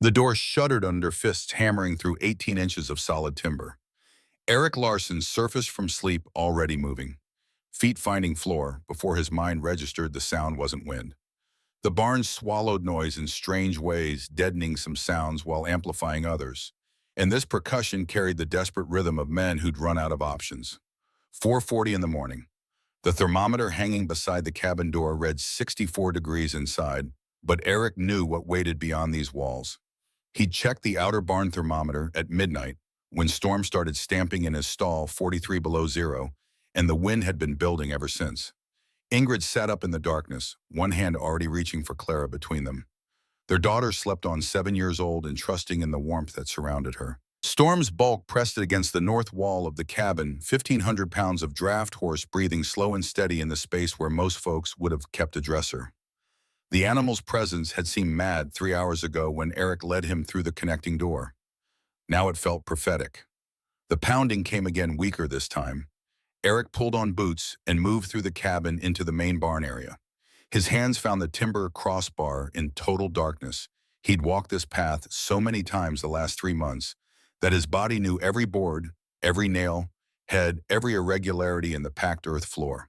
The door shuddered under fists hammering through 18 inches of solid timber. Eric Larson surfaced from sleep already moving, feet finding floor before his mind registered the sound wasn't wind. The barn swallowed noise in strange ways, deadening some sounds while amplifying others. And this percussion carried the desperate rhythm of men who'd run out of options. 4:40 in the morning. The thermometer hanging beside the cabin door read 64 degrees inside, but Eric knew what waited beyond these walls. He'd checked the outer barn thermometer at midnight when Storm started stamping in his stall 43 below zero, and the wind had been building ever since. Ingrid sat up in the darkness, one hand already reaching for Clara between them. Their daughter slept on 7 years old and trusting in the warmth that surrounded her. Storm's bulk pressed it against the north wall of the cabin, 1,500 pounds of draft horse breathing slow and steady in the space where most folks would have kept a dresser. The animal's presence had seemed mad 3 hours ago when Eric led him through the connecting door. Now it felt prophetic. The pounding came again, weaker this time. Eric pulled on boots and moved through the cabin into the main barn area. His hands found the timber crossbar in total darkness. He'd walked this path so many times the last 3 months that his body knew every board, every nail, head, every irregularity in the packed earth floor.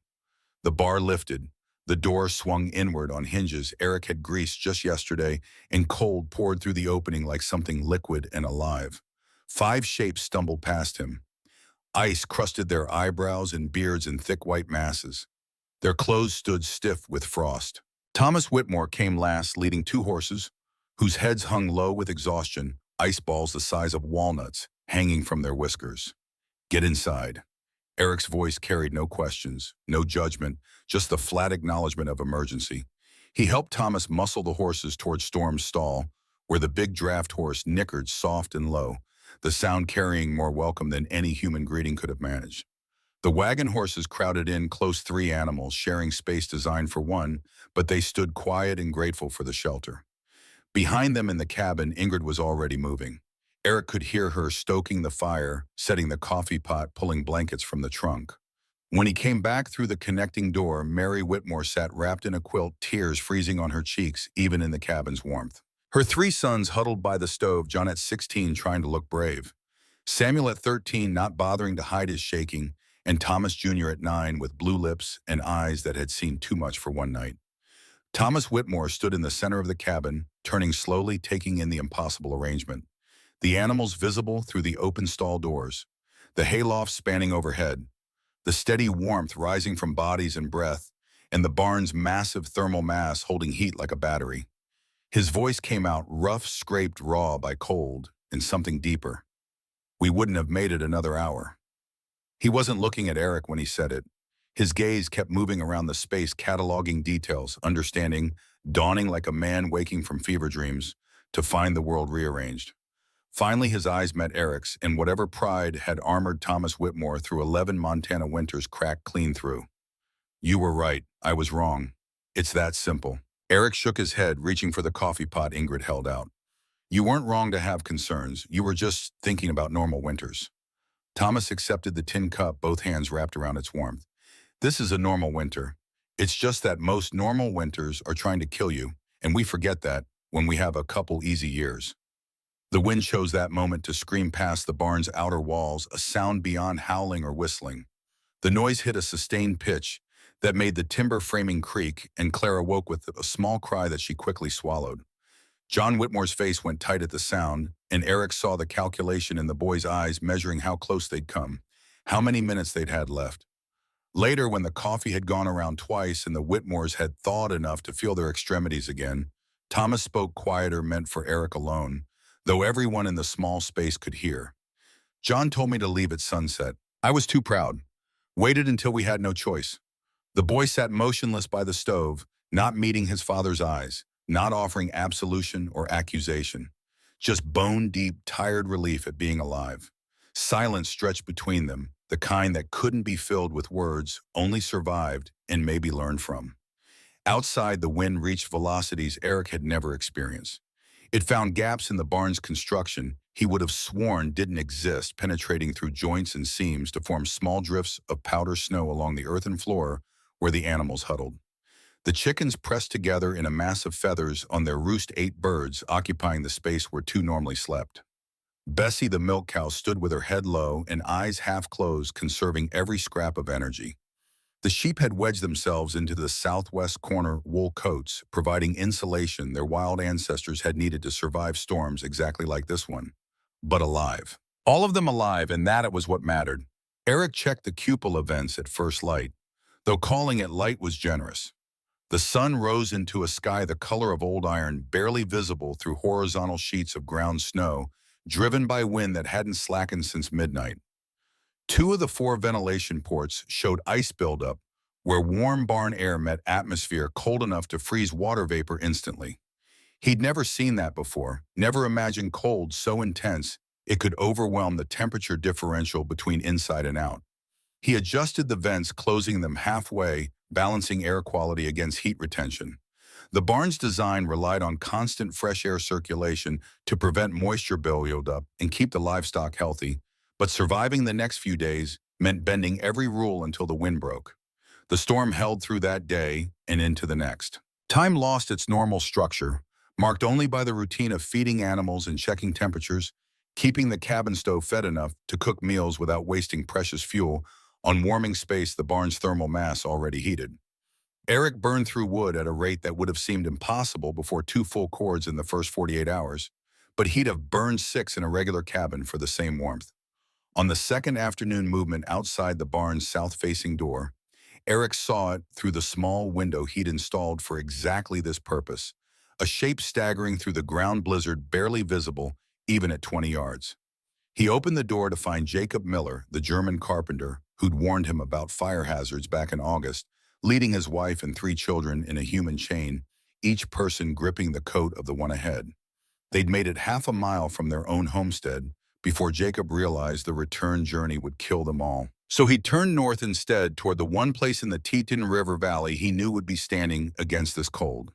The bar lifted. The door swung inward on hinges Eric had greased just yesterday, and cold poured through the opening like something liquid and alive. 5 shapes stumbled past him. Ice crusted their eyebrows and beards in thick white masses. Their clothes stood stiff with frost. Thomas Whitmore came last, leading 2 horses, whose heads hung low with exhaustion, ice balls the size of walnuts hanging from their whiskers. "Get inside." Eric's voice carried no questions, no judgment, just the flat acknowledgement of emergency. He helped Thomas muscle the horses toward Storm's stall, where the big draft horse nickered soft and low, the sound carrying more welcome than any human greeting could have managed. The wagon horses crowded in close, 3 animals, sharing space designed for one, but they stood quiet and grateful for the shelter. Behind them in the cabin, Ingrid was already moving. Eric could hear her stoking the fire, setting the coffee pot, pulling blankets from the trunk. When he came back through the connecting door, Mary Whitmore sat wrapped in a quilt, tears freezing on her cheeks, even in the cabin's warmth. Her 3 sons huddled by the stove, John at 16 trying to look brave, Samuel at 13 not bothering to hide his shaking, and Thomas Jr. at 9 with blue lips and eyes that had seen too much for one night. Thomas Whitmore stood in the center of the cabin, turning slowly, taking in the impossible arrangement. The animals visible through the open stall doors, the hayloft spanning overhead, the steady warmth rising from bodies and breath, and the barn's massive thermal mass holding heat like a battery. His voice came out rough, scraped raw by cold, and something deeper. "We wouldn't have made it another hour." He wasn't looking at Eric when he said it. His gaze kept moving around the space, cataloging details, understanding, dawning like a man waking from fever dreams, to find the world rearranged. Finally, his eyes met Eric's, and whatever pride had armored Thomas Whitmore through 11 Montana winters cracked clean through. "You were right. I was wrong. It's that simple." Eric shook his head, reaching for the coffee pot Ingrid held out. "You weren't wrong to have concerns. You were just thinking about normal winters." Thomas accepted the tin cup, both hands wrapped around its warmth. "This is a normal winter. It's just that most normal winters are trying to kill you, and we forget that when we have a couple easy years." The wind chose that moment to scream past the barn's outer walls, a sound beyond howling or whistling. The noise hit a sustained pitch that made the timber framing creak, and Clara woke with a small cry that she quickly swallowed. John Whitmore's face went tight at the sound, and Eric saw the calculation in the boy's eyes measuring how close they'd come, how many minutes they'd had left. Later, when the coffee had gone around twice and the Whitmores had thawed enough to feel their extremities again, Thomas spoke quieter, meant for Eric alone, though everyone in the small space could hear. "John told me to leave at sunset. I was too proud. Waited until we had no choice." The boy sat motionless by the stove, not meeting his father's eyes, not offering absolution or accusation, just bone-deep, tired relief at being alive. Silence stretched between them, the kind that couldn't be filled with words, only survived and maybe learned from. Outside, the wind reached velocities Eric had never experienced. It found gaps in the barn's construction he would have sworn didn't exist, penetrating through joints and seams to form small drifts of powder snow along the earthen floor where the animals huddled. The chickens pressed together in a mass of feathers on their roost 8 birds, occupying the space where 2 normally slept. Bessie the milk cow stood with her head low and eyes half closed, conserving every scrap of energy. The sheep had wedged themselves into the southwest corner wool coats, providing insulation their wild ancestors had needed to survive storms exactly like this one. But alive. All of them alive, and that it was what mattered. Eric checked the cupula vents at first light, though calling it light was generous. The sun rose into a sky the color of old iron, barely visible through horizontal sheets of ground snow, driven by wind that hadn't slackened since midnight. 2 of the 4 ventilation ports showed ice buildup, where warm barn air met atmosphere cold enough to freeze water vapor instantly. He'd never seen that before, never imagined cold so intense it could overwhelm the temperature differential between inside and out. He adjusted the vents, closing them halfway, balancing air quality against heat retention. The barn's design relied on constant fresh air circulation to prevent moisture buildup and keep the livestock healthy, but surviving the next few days meant bending every rule until the wind broke. The storm held through that day and into the next. Time lost its normal structure, marked only by the routine of feeding animals and checking temperatures, keeping the cabin stove fed enough to cook meals without wasting precious fuel on warming space the barn's thermal mass already heated. Eric burned through wood at a rate that would have seemed impossible before 2 full cords in the first 48 hours, but he'd have burned 6 in a regular cabin for the same warmth. On the second afternoon movement outside the barn's south-facing door, Eric saw it through the small window he'd installed for exactly this purpose, a shape staggering through the ground blizzard barely visible even at 20 yards. He opened the door to find Jacob Miller, the German carpenter, who'd warned him about fire hazards back in August, leading his wife and 3 children in a human chain, each person gripping the coat of the one ahead. They'd made it half a mile from their own homestead before Jacob realized the return journey would kill them all. So he turned north instead, toward the one place in the Teton River Valley he knew would be standing against this cold.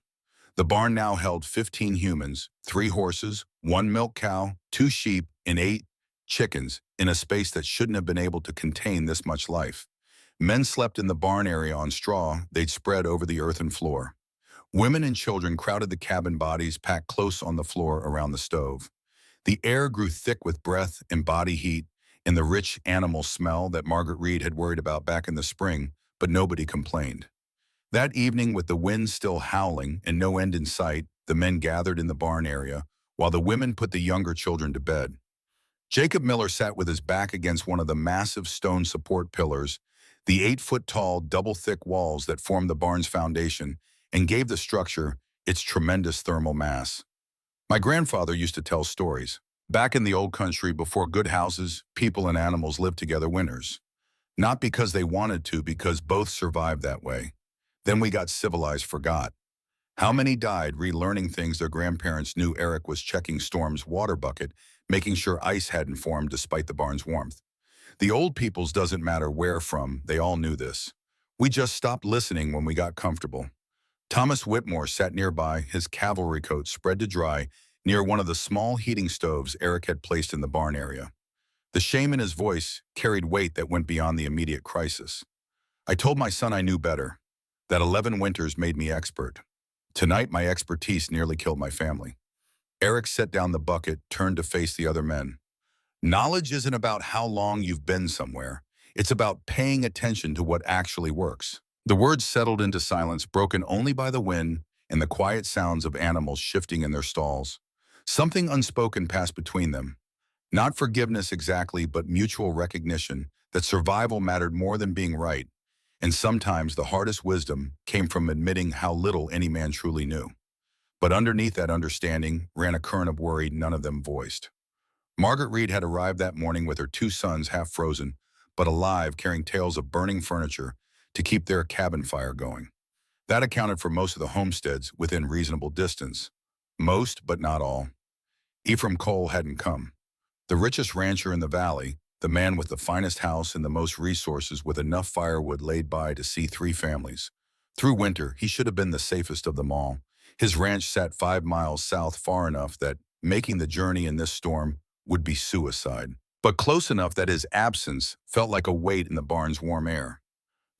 The barn now held 15 humans, 3 horses, 1 milk cow, 2 sheep, and 8 chickens in a space that shouldn't have been able to contain this much life. Men slept in the barn area on straw they'd spread over the earthen floor. Women and children crowded the cabin, bodies packed close on the floor around the stove. The air grew thick with breath and body heat and the rich animal smell that Margaret Reed had worried about back in the spring, but nobody complained. That evening, with the wind still howling and no end in sight, the men gathered in the barn area, while the women put the younger children to bed. Jacob Miller sat with his back against one of the massive stone support pillars, the 8-foot-tall, double-thick walls that formed the barn's foundation, and gave the structure its tremendous thermal mass. My grandfather used to tell stories. Back in the old country, before good houses, people and animals lived together winters. Not because they wanted to, because both survived that way. Then we got civilized, forgot. How many died relearning things their grandparents knew? Eric was checking Storm's water bucket, making sure ice hadn't formed despite the barn's warmth. The old peoples, doesn't matter where from, they all knew this. We just stopped listening when we got comfortable. Thomas Whitmore sat nearby, his cavalry coat spread to dry, near one of the small heating stoves Eric had placed in the barn area. The shame in his voice carried weight that went beyond the immediate crisis. I told my son I knew better, that 11 winters made me expert. Tonight, my expertise nearly killed my family. Eric set down the bucket, turned to face the other men. Knowledge isn't about how long you've been somewhere. It's about paying attention to what actually works. The words settled into silence, broken only by the wind and the quiet sounds of animals shifting in their stalls. Something unspoken passed between them. Not forgiveness exactly, but mutual recognition that survival mattered more than being right. And sometimes the hardest wisdom came from admitting how little any man truly knew. But underneath that understanding ran a current of worry none of them voiced. Margaret Reed had arrived that morning with her 2 sons, half frozen, but alive, carrying tales of burning furniture to keep their cabin fire going. That accounted for most of the homesteads within reasonable distance. Most, but not all. Ephraim Cole hadn't come. The richest rancher in the valley, the man with the finest house and the most resources, with enough firewood laid by to see 3 families. Through winter, he should have been the safest of them all. His ranch sat 5 miles south, far enough that making the journey in this storm would be suicide, but close enough that his absence felt like a weight in the barn's warm air.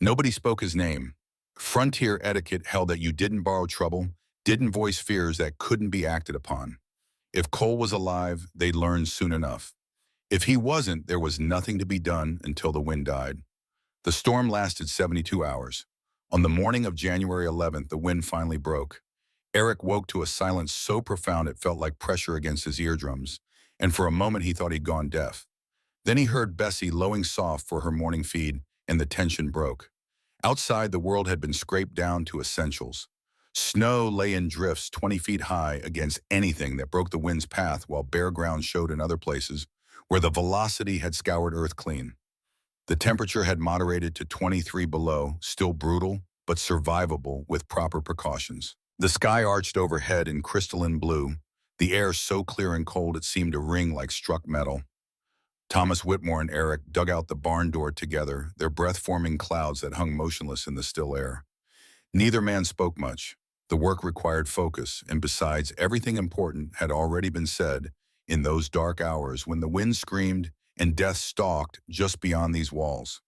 Nobody spoke his name. Frontier etiquette held that you didn't borrow trouble, didn't voice fears that couldn't be acted upon. If Cole was alive, they'd learn soon enough. If he wasn't, there was nothing to be done until the wind died. The storm lasted 72 hours. On the morning of January 11th, the wind finally broke. Eric woke to a silence so profound it felt like pressure against his eardrums, and for a moment he thought he'd gone deaf. Then he heard Bessie lowing soft for her morning feed, and the tension broke. Outside, the world had been scraped down to essentials. Snow lay in drifts 20 feet high against anything that broke the wind's path, while bare ground showed in other places where the velocity had scoured earth clean. The temperature had moderated to 23 below, still brutal, but survivable with proper precautions. The sky arched overhead in crystalline blue, the air so clear and cold it seemed to ring like struck metal. Thomas Whitmore and Eric dug out the barn door together, their breath-forming clouds that hung motionless in the still air. Neither man spoke much. The work required focus, and besides, everything important had already been said in those dark hours when the wind screamed and death stalked just beyond these walls.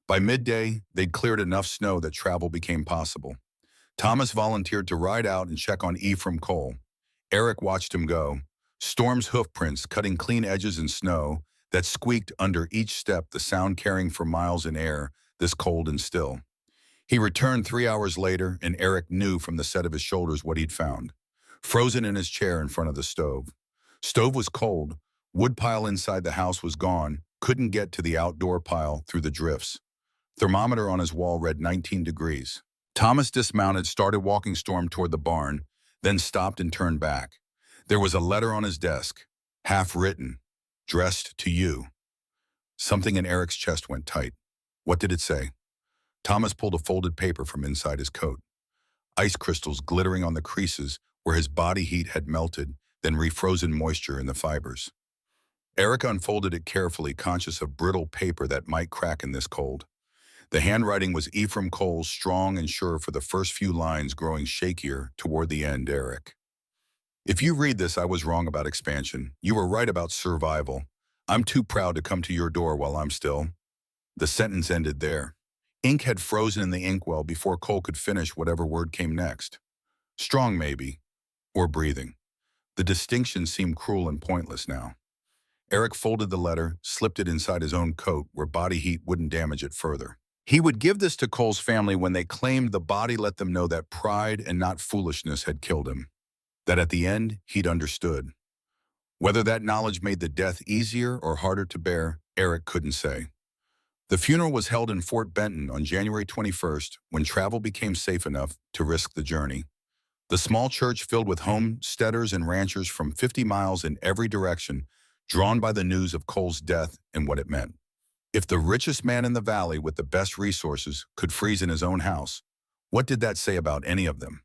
By midday, they'd cleared enough snow that travel became possible. Thomas volunteered to ride out and check on Ephraim Cole. Eric watched him go, Storm's hoofprints cutting clean edges in snow that squeaked under each step, the sound carrying for miles in air, this cold and still. He returned 3 hours later, and Eric knew from the set of his shoulders what he'd found. Frozen in his chair in front of the stove. Stove was cold. Woodpile inside the house was gone. Couldn't get to the outdoor pile through the drifts. Thermometer on his wall read 19 degrees. Thomas dismounted, started walking Storm toward the barn, then stopped and turned back. There was a letter on his desk, half written, "Dressed to you." Something in Eric's chest went tight. What did it say? Thomas pulled a folded paper from inside his coat. Ice crystals glittering on the creases where his body heat had melted, then refrozen moisture in the fibers. Eric unfolded it carefully, conscious of brittle paper that might crack in this cold. The handwriting was Ephraim Cole's, strong and sure, for the first few lines growing shakier toward the end. Eric. If you read this, I was wrong about expansion. You were right about survival. I'm too proud to come to your door while I'm still. The sentence ended there. Ink had frozen in the inkwell before Cole could finish whatever word came next. Strong, maybe. Or breathing. The distinction seemed cruel and pointless now. Eric folded the letter, slipped it inside his own coat where body heat wouldn't damage it further. He would give this to Cole's family when they claimed the body let them know that pride and not foolishness had killed him. That at the end, he'd understood. Whether that knowledge made the death easier or harder to bear, Eric couldn't say. The funeral was held in Fort Benton on January 21st, when travel became safe enough to risk the journey. The small church filled with homesteaders and ranchers from 50 miles in every direction, drawn by the news of Cole's death and what it meant. If the richest man in the valley with the best resources could freeze in his own house, what did that say about any of them?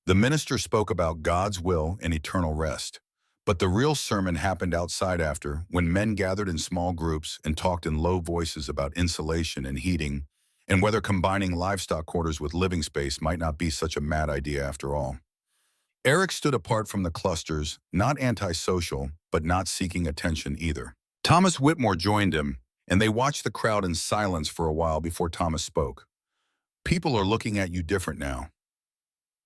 The minister spoke about God's will and eternal rest. But the real sermon happened outside after, when men gathered in small groups and talked in low voices about insulation and heating, and whether combining livestock quarters with living space might not be such a mad idea after all. Eric stood apart from the clusters, not antisocial, but not seeking attention either. Thomas Whitmore joined him, and they watched the crowd in silence for a while before Thomas spoke. People are looking at you different now.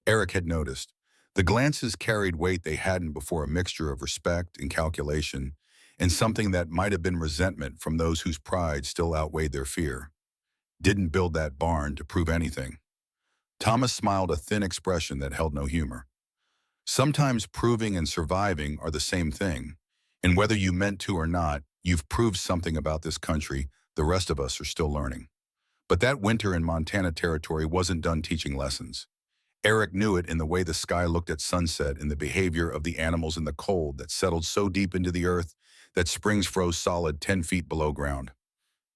Eric had noticed. The glances carried weight they hadn't before, a mixture of respect and calculation, and something that might have been resentment from those whose pride still outweighed their fear. Didn't build that barn to prove anything. Thomas smiled, a thin expression that held no humor. Sometimes proving and surviving are the same thing, and whether you meant to or not, you've proved something about this country the rest of us are still learning. But that winter in Montana Territory wasn't done teaching lessons. Eric knew it in the way the sky looked at sunset, in the behavior of the animals in the cold that settled so deep into the earth that springs froze solid 10 feet below ground.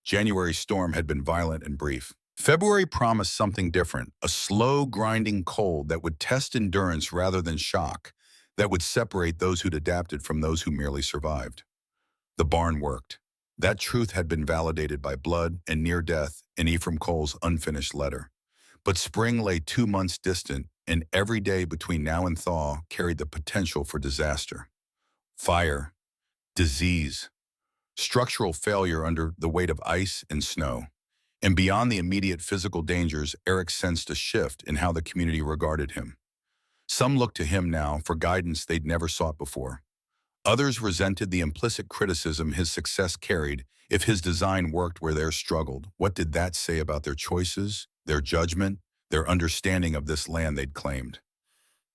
January's storm had been violent and brief. February promised something different, a slow, grinding cold that would test endurance rather than shock, that would separate those who'd adapted from those who merely survived. The barn worked. That truth had been validated by blood and near death in Ephraim Cole's unfinished letter. But spring lay 2 months distant, and every day between now and thaw carried the potential for disaster. Fire, disease, structural failure under the weight of ice and snow. And beyond the immediate physical dangers, Eric sensed a shift in how the community regarded him. Some looked to him now for guidance they'd never sought before. Others resented the implicit criticism his success carried if his design worked where theirs struggled. What did that say about their choices, their judgment, their understanding of this land they'd claimed?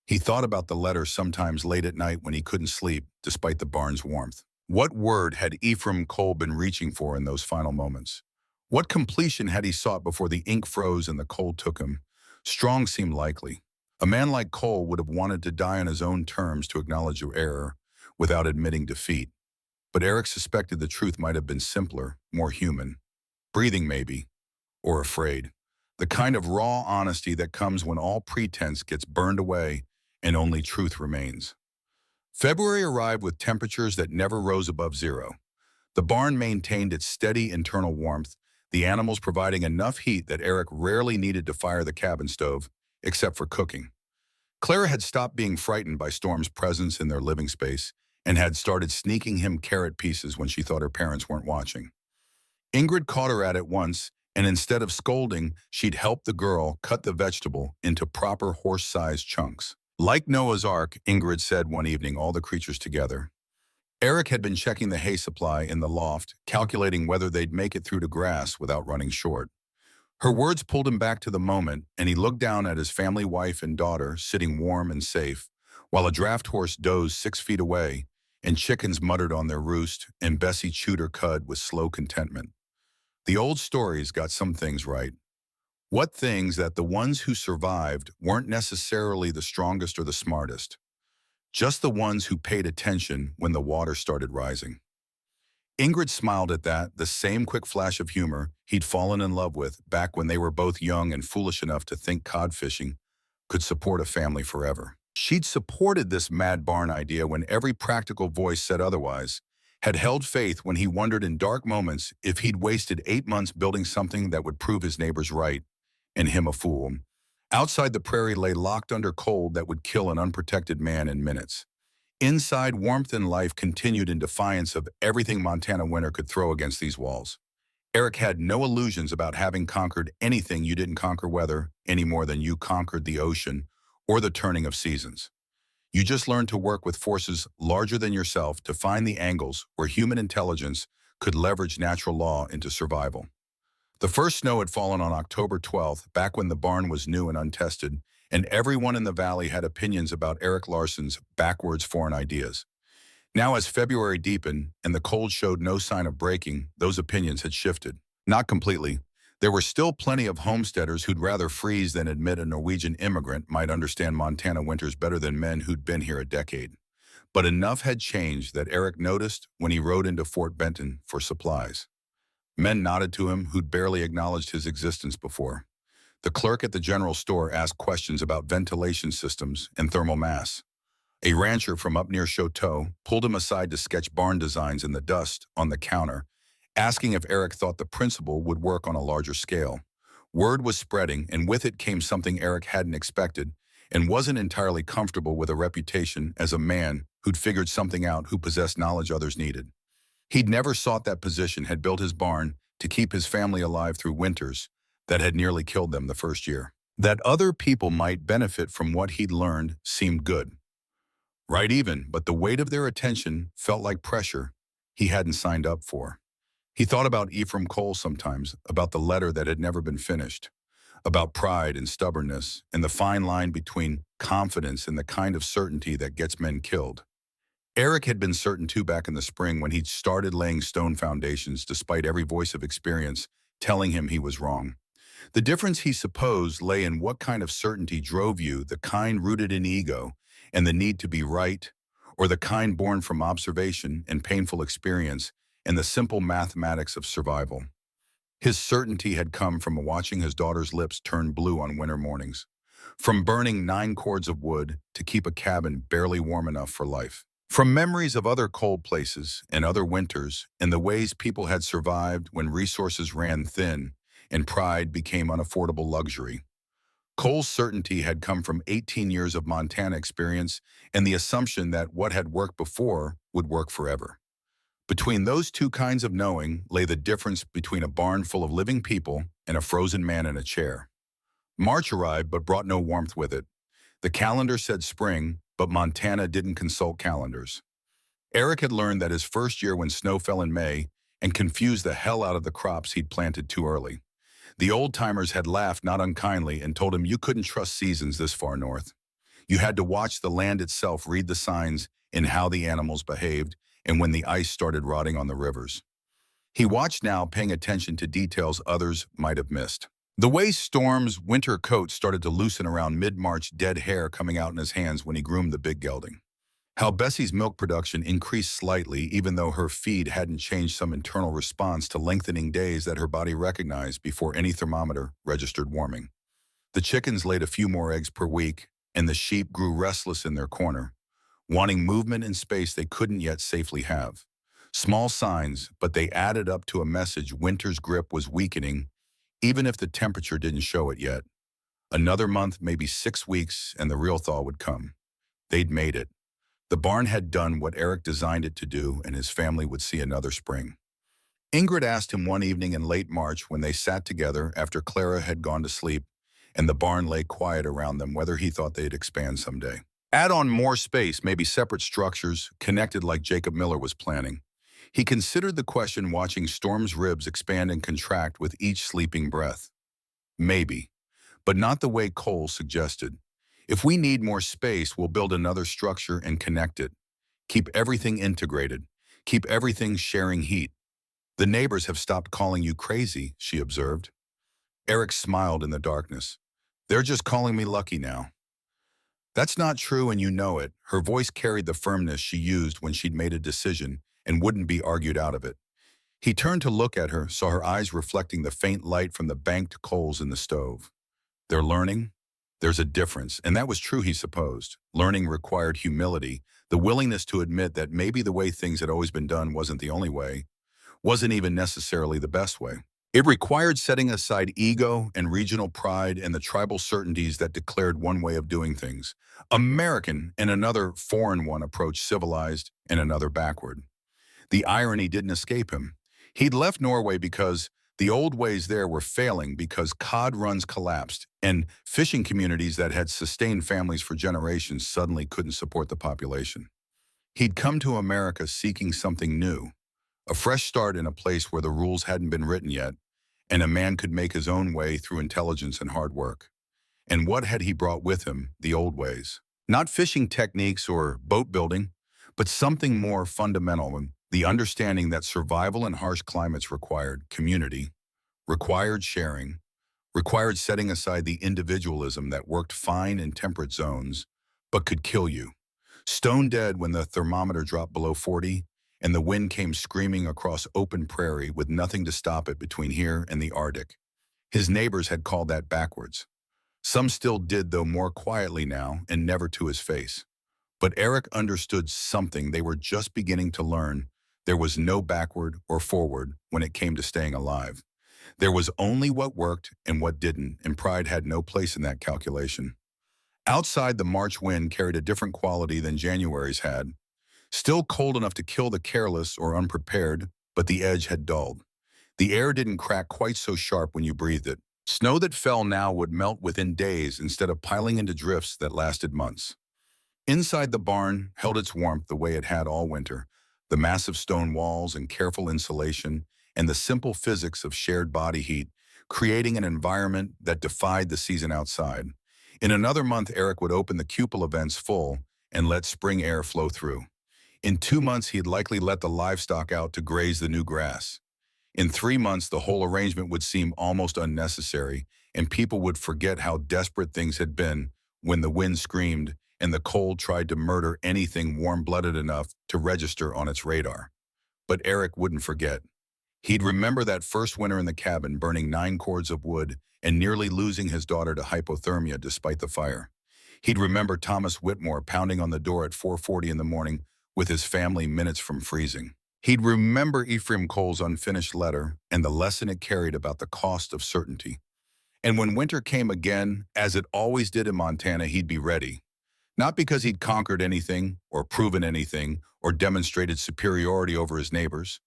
He thought about the letter sometimes late at night when he couldn't sleep, despite the barn's warmth. What word had Ephraim Cole been reaching for in those final moments? What completion had he sought before the ink froze and the cold took him? Strong seemed likely. A man like Cole would have wanted to die on his own terms to acknowledge your error without admitting defeat. But Eric suspected the truth might have been simpler, more human. Breathing maybe, or afraid. The kind of raw honesty that comes when all pretense gets burned away and only truth remains. February arrived with temperatures that never rose above zero. The barn maintained its steady internal warmth, the animals providing enough heat that Eric rarely needed to fire the cabin stove, except for cooking. Clara had stopped being frightened by Storm's presence in their living space and had started sneaking him carrot pieces when she thought her parents weren't watching. Ingrid caught her at it once, and instead of scolding, she'd help the girl cut the vegetable into proper horse-sized chunks. Like Noah's Ark, Ingrid said one evening, all the creatures together. Eric had been checking the hay supply in the loft, calculating whether they'd make it through to grass without running short. Her words pulled him back to the moment, and he looked down at his family wife and daughter sitting warm and safe, while a draft horse dozed 6 feet away, and chickens muttered on their roost, and Bessie chewed her cud with slow contentment. The old stories got some things right. What things? That the ones who survived weren't necessarily the strongest or the smartest, just the ones who paid attention when the water started rising. Ingrid smiled at that, the same quick flash of humor he'd fallen in love with back when they were both young and foolish enough to think cod fishing could support a family forever. She'd supported this mad barn idea when every practical voice said otherwise, had held faith when he wondered in dark moments if he'd wasted 8 months building something that would prove his neighbors right and him a fool. Outside, the prairie lay locked under cold that would kill an unprotected man in minutes. Inside, warmth and life continued in defiance of everything Montana winter could throw against these walls. Eric had no illusions about having conquered anything you didn't conquer weather any more than you conquered the ocean or the turning of seasons. You just learned to work with forces larger than yourself to find the angles where human intelligence could leverage natural law into survival. The first snow had fallen on October 12th, back when the barn was new and untested, and everyone in the valley had opinions about Eric Larson's backwards foreign ideas. Now, as February deepened and the cold showed no sign of breaking, those opinions had shifted. Not completely. There were still plenty of homesteaders who'd rather freeze than admit a Norwegian immigrant might understand Montana winters better than men who'd been here a decade. But enough had changed that Eric noticed when he rode into Fort Benton for supplies. Men nodded to him who'd barely acknowledged his existence before. The clerk at the general store asked questions about ventilation systems and thermal mass. A rancher from up near Choteau pulled him aside to sketch barn designs in the dust on the counter, asking if Eric thought the principle would work on a larger scale. Word was spreading, and with it came something Eric hadn't expected and wasn't entirely comfortable with, a reputation as a man who'd figured something out, who possessed knowledge others needed. He'd never sought that position, had built his barn to keep his family alive through winters that had nearly killed them the first year. That other people might benefit from what he'd learned seemed good. Right even, but the weight of their attention felt like pressure he hadn't signed up for. He thought about Ephraim Cole sometimes, about the letter that had never been finished, about pride and stubbornness, and the fine line between confidence and the kind of certainty that gets men killed. Eric had been certain too back in the spring when he'd started laying stone foundations despite every voice of experience telling him he was wrong. The difference, he supposed, lay in what kind of certainty drove you, the kind rooted in ego and the need to be right, or the kind born from observation and painful experience and the simple mathematics of survival. His certainty had come from watching his daughter's lips turn blue on winter mornings, from burning 9 cords of wood to keep a cabin barely warm enough for life, from memories of other cold places and other winters and the ways people had survived when resources ran thin and pride became unaffordable luxury. Cole's certainty had come from 18 years of Montana experience and the assumption that what had worked before would work forever. Between those two kinds of knowing lay the difference between a barn full of living people and a frozen man in a chair. March arrived but brought no warmth with it. The calendar said spring, but Montana didn't consult calendars. Eric had learned that his first year when snow fell in May and confused the hell out of the crops he'd planted too early. The old-timers had laughed not unkindly and told him you couldn't trust seasons this far north. You had to watch the land itself read the signs in how the animals behaved and when the ice started rotting on the rivers. He watched now, paying attention to details others might have missed. The way Storm's winter coat started to loosen around mid-March, dead hair coming out in his hands when he groomed the big gelding. How Bessie's milk production increased slightly even though her feed hadn't changed some internal response to lengthening days that her body recognized before any thermometer registered warming. The chickens laid a few more eggs per week, and the sheep grew restless in their corner, wanting movement and space they couldn't yet safely have. Small signs, but they added up to a message: winter's grip was weakening, even if the temperature didn't show it yet. Another month, maybe 6 weeks, and the real thaw would come. They'd made it. The barn had done what Eric designed it to do, and his family would see another spring. Ingrid asked him one evening in late March when they sat together after Clara had gone to sleep and the barn lay quiet around them whether he thought they'd expand someday. Add on more space, maybe separate structures, connected like Jacob Miller was planning. He considered the question, watching Storm's ribs expand and contract with each sleeping breath. Maybe, but not the way Cole suggested. If we need more space, we'll build another structure and connect it. Keep everything integrated. Keep everything sharing heat. The neighbors have stopped calling you crazy, she observed. Eric smiled in the darkness. They're just calling me lucky now. That's not true, and you know it. Her voice carried the firmness she used when she'd made a decision and wouldn't be argued out of it. He turned to look at her, saw her eyes reflecting the faint light from the banked coals in the stove. They're learning. There's a difference, and that was true, he supposed. Learning required humility, the willingness to admit that maybe the way things had always been done wasn't the only way, wasn't even necessarily the best way. It required setting aside ego and regional pride and the tribal certainties that declared one way of doing things, American, and another foreign one approach, civilized, and another backward. The irony didn't escape him. He'd left Norway because the old ways there were failing, because cod runs collapsed, and fishing communities that had sustained families for generations suddenly couldn't support the population. He'd come to America seeking something new, a fresh start in a place where the rules hadn't been written yet, and a man could make his own way through intelligence and hard work. And what had he brought with him? The old ways. Not fishing techniques or boat building, but something more fundamental, the understanding that survival in harsh climates required community, required sharing, required setting aside the individualism that worked fine in temperate zones, but could kill you. Stone dead when the thermometer dropped below 40, and the wind came screaming across open prairie with nothing to stop it between here and the Arctic. His neighbors had called that backwards. Some still did, though more quietly now, and never to his face. But Eric understood something they were just beginning to learn. There was no backward or forward when it came to staying alive. There was only what worked and what didn't, and pride had no place in that calculation. Outside, the March wind carried a different quality than January's had. Still cold enough to kill the careless or unprepared, but the edge had dulled. The air didn't crack quite so sharp when you breathed it. Snow that fell now would melt within days instead of piling into drifts that lasted months. Inside, the barn held its warmth the way it had all winter, the massive stone walls and careful insulation, and the simple physics of shared body heat, creating an environment that defied the season outside. In another month, Eric would open the cupel events full and let spring air flow through. In 2 months, he'd likely let the livestock out to graze the new grass. In 3 months, the whole arrangement would seem almost unnecessary, and people would forget how desperate things had been when the wind screamed and the cold tried to murder anything warm-blooded enough to register on its radar. But Eric wouldn't forget. He'd remember that first winter in the cabin, burning 9 cords of wood and nearly losing his daughter to hypothermia despite the fire. He'd remember Thomas Whitmore pounding on the door at 4:40 in the morning with his family minutes from freezing. He'd remember Ephraim Cole's unfinished letter and the lesson it carried about the cost of certainty. And when winter came again, as it always did in Montana, he'd be ready. Not because he'd conquered anything or proven anything or demonstrated superiority over his neighbors,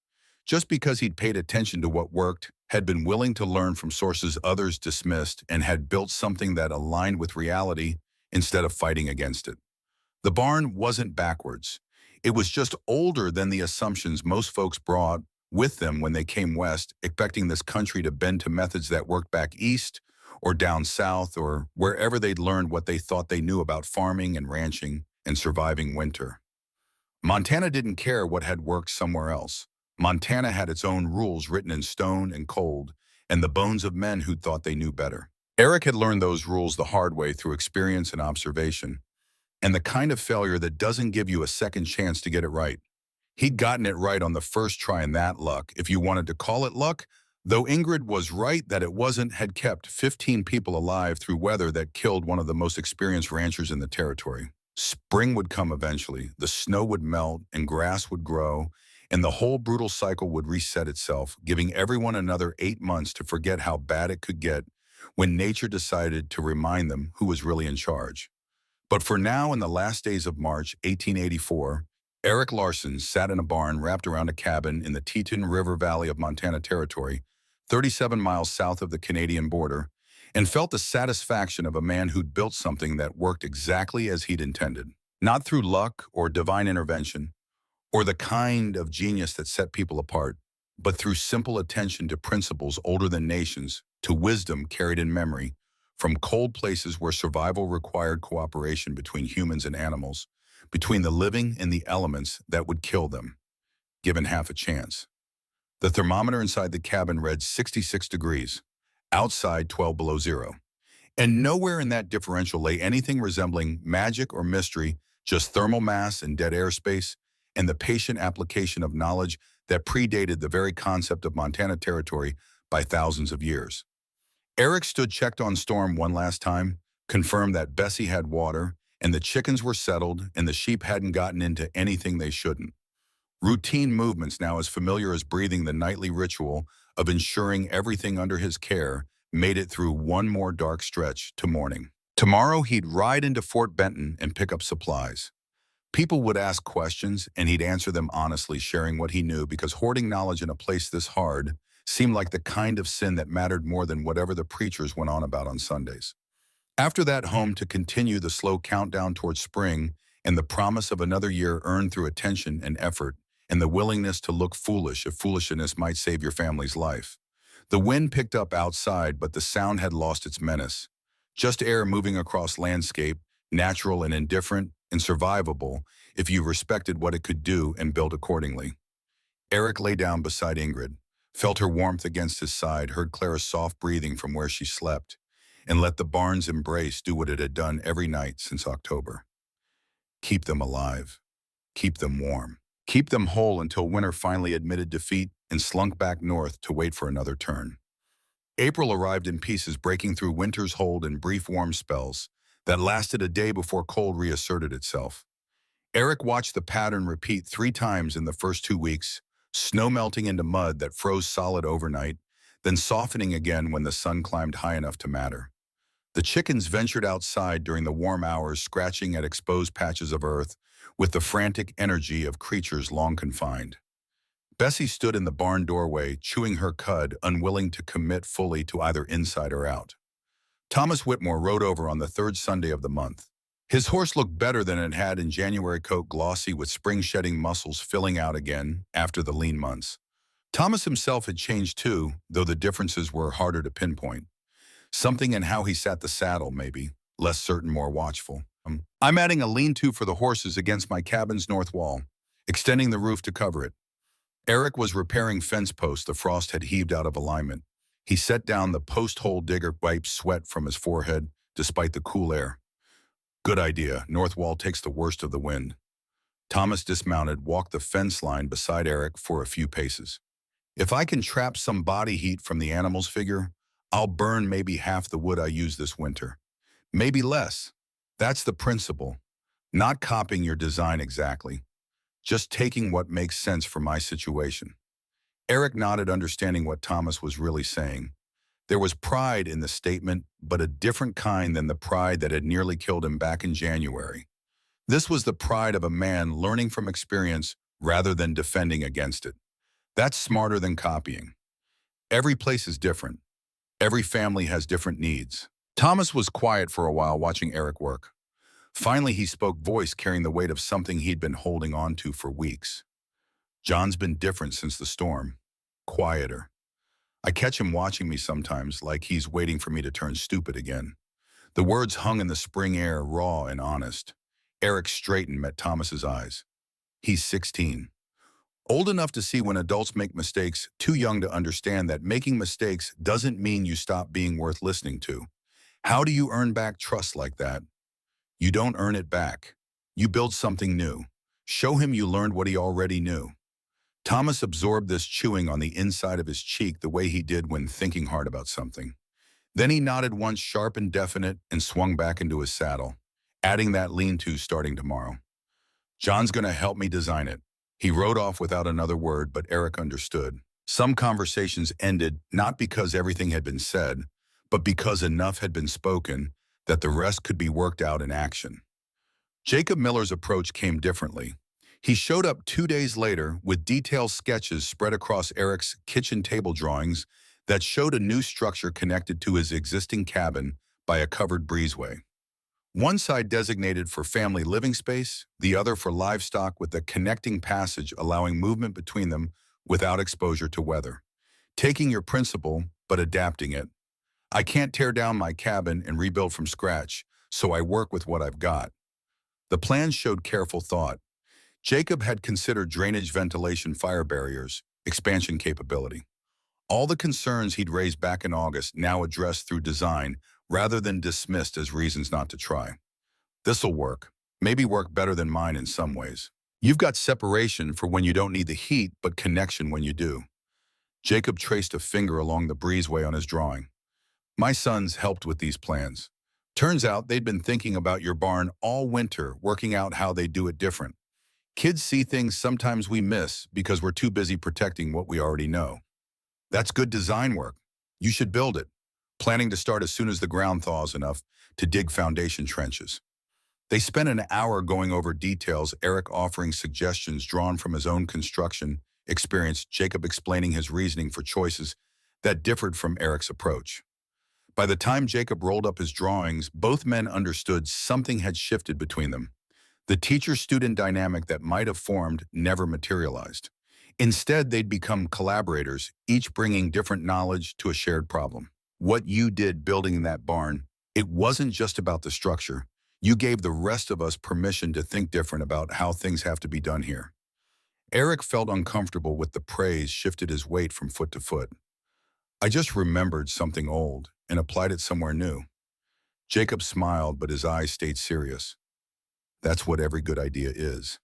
just because he'd paid attention to what worked, had been willing to learn from sources others dismissed, and had built something that aligned with reality instead of fighting against it. The barn wasn't backwards. It was just older than the assumptions most folks brought with them when they came west, expecting this country to bend to methods that worked back east or down south or wherever they'd learned what they thought they knew about farming and ranching and surviving winter. Montana didn't care what had worked somewhere else. Montana had its own rules written in stone and cold, and the bones of men who thought they knew better. Eric had learned those rules the hard way through experience and observation, and the kind of failure that doesn't give you a second chance to get it right. He'd gotten it right on the first try, and that luck, if you wanted to call it luck, though Ingrid was right that it wasn't, had kept 15 people alive through weather that killed one of the most experienced ranchers in the territory. Spring would come eventually, the snow would melt and grass would grow, and the whole brutal cycle would reset itself, giving everyone another 8 months to forget how bad it could get when nature decided to remind them who was really in charge. But for now, in the last days of March 1884, Eric Larson sat in a barn wrapped around a cabin in the Teton River Valley of Montana Territory, 37 miles south of the Canadian border, and felt the satisfaction of a man who'd built something that worked exactly as he'd intended. Not through luck or divine intervention, or the kind of genius that set people apart, but through simple attention to principles older than nations, to wisdom carried in memory, from cold places where survival required cooperation between humans and animals, between the living and the elements that would kill them, given half a chance. The thermometer inside the cabin read 66 degrees, outside 12 below zero. And nowhere in that differential lay anything resembling magic or mystery, just thermal mass and dead airspace, and the patient application of knowledge that predated the very concept of Montana Territory by thousands of years. Eric stood checked on Storm one last time, confirmed that Bessie had water, and the chickens were settled, and the sheep hadn't gotten into anything they shouldn't. Routine movements now as familiar as breathing, the nightly ritual of ensuring everything under his care made it through one more dark stretch to morning. Tomorrow he'd ride into Fort Benton and pick up supplies. People would ask questions, and he'd answer them honestly, sharing what he knew, because hoarding knowledge in a place this hard seemed like the kind of sin that mattered more than whatever the preachers went on about on Sundays. After that, home to continue the slow countdown towards spring and the promise of another year earned through attention and effort, and the willingness to look foolish if foolishness might save your family's life. The wind picked up outside, but the sound had lost its menace. Just air moving across landscape, natural and indifferent and survivable if you respected what it could do and built accordingly. Eric lay down beside Ingrid, felt her warmth against his side, heard Clara's soft breathing from where she slept, and let the barn's embrace do what it had done every night since October. Keep them alive. Keep them warm. Keep them whole until winter finally admitted defeat and slunk back north to wait for another turn. April arrived in pieces, breaking through winter's hold in brief warm spells that lasted a day before cold reasserted itself. Eric watched the pattern repeat 3 times in the first 2 weeks, snow melting into mud that froze solid overnight, then softening again when the sun climbed high enough to matter. The chickens ventured outside during the warm hours, scratching at exposed patches of earth with the frantic energy of creatures long confined. Bessie stood in the barn doorway, chewing her cud, unwilling to commit fully to either inside or out. Thomas Whitmore rode over on the 3rd Sunday of the month. His horse looked better than it had in January, coat glossy with spring-shedding muscles filling out again after the lean months. Thomas himself had changed too, though the differences were harder to pinpoint. Something in how he sat the saddle, maybe, less certain, more watchful. I'm adding a lean-to for the horses against my cabin's north wall, extending the roof to cover it. Eric was repairing fence posts the frost had heaved out of alignment. He set down the post hole digger, wiped sweat from his forehead, despite the cool air. Good idea. North wall takes the worst of the wind. Thomas dismounted, walked the fence line beside Eric for a few paces. If I can trap some body heat from the animals, figure, I'll burn maybe half the wood I use this winter. Maybe less. That's the principle. Not copying your design exactly. Just taking what makes sense for my situation. Eric nodded, understanding what Thomas was really saying. There was pride in the statement, but a different kind than the pride that had nearly killed him back in January. This was the pride of a man learning from experience rather than defending against it. That's smarter than copying. Every place is different. Every family has different needs. Thomas was quiet for a while watching Eric work. Finally, he spoke, voice carrying the weight of something he'd been holding on to for weeks. John's been different since the storm. Quieter. I catch him watching me sometimes, like he's waiting for me to turn stupid again. The words hung in the spring air, raw and honest. Eric straightened, met Thomas's eyes. He's 16. Old enough to see when adults make mistakes, too young to understand that making mistakes doesn't mean you stop being worth listening to. How do you earn back trust like that? You don't earn it back. You build something new. Show him you learned what he already knew. Thomas absorbed this, chewing on the inside of his cheek the way he did when thinking hard about something. Then he nodded once, sharp and definite, and swung back into his saddle, adding that lean-to starting tomorrow. John's going to help me design it. He rode off without another word, but Eric understood. Some conversations ended not because everything had been said, but because enough had been spoken that the rest could be worked out in action. Jacob Miller's approach came differently. He showed up 2 days later with detailed sketches spread across Eric's kitchen table drawings that showed a new structure connected to his existing cabin by a covered breezeway. One side designated for family living space, the other for livestock, with a connecting passage allowing movement between them without exposure to weather. Taking your principle, but adapting it. I can't tear down my cabin and rebuild from scratch, so I work with what I've got. The plan showed careful thought. Jacob had considered drainage, ventilation, fire barriers, expansion capability. All the concerns he'd raised back in August now addressed through design rather than dismissed as reasons not to try. This'll work. Maybe work better than mine in some ways. You've got separation for when you don't need the heat, but connection when you do. Jacob traced a finger along the breezeway on his drawing. My sons helped with these plans. Turns out they'd been thinking about your barn all winter, working out how they do it different. Kids see things sometimes we miss because we're too busy protecting what we already know. That's good design work. You should build it. Planning to start as soon as the ground thaws enough to dig foundation trenches. They spent an hour going over details, Eric offering suggestions drawn from his own construction experience, Jacob explaining his reasoning for choices that differed from Eric's approach. By the time Jacob rolled up his drawings, both men understood something had shifted between them. The teacher-student dynamic that might have formed never materialized. Instead, they'd become collaborators, each bringing different knowledge to a shared problem. What you did building that barn, it wasn't just about the structure. You gave the rest of us permission to think different about how things have to be done here. Eric felt uncomfortable with the praise, shifted his weight from foot to foot. I just remembered something old and applied it somewhere new. Jacob smiled, but his eyes stayed serious. That's what every good idea is.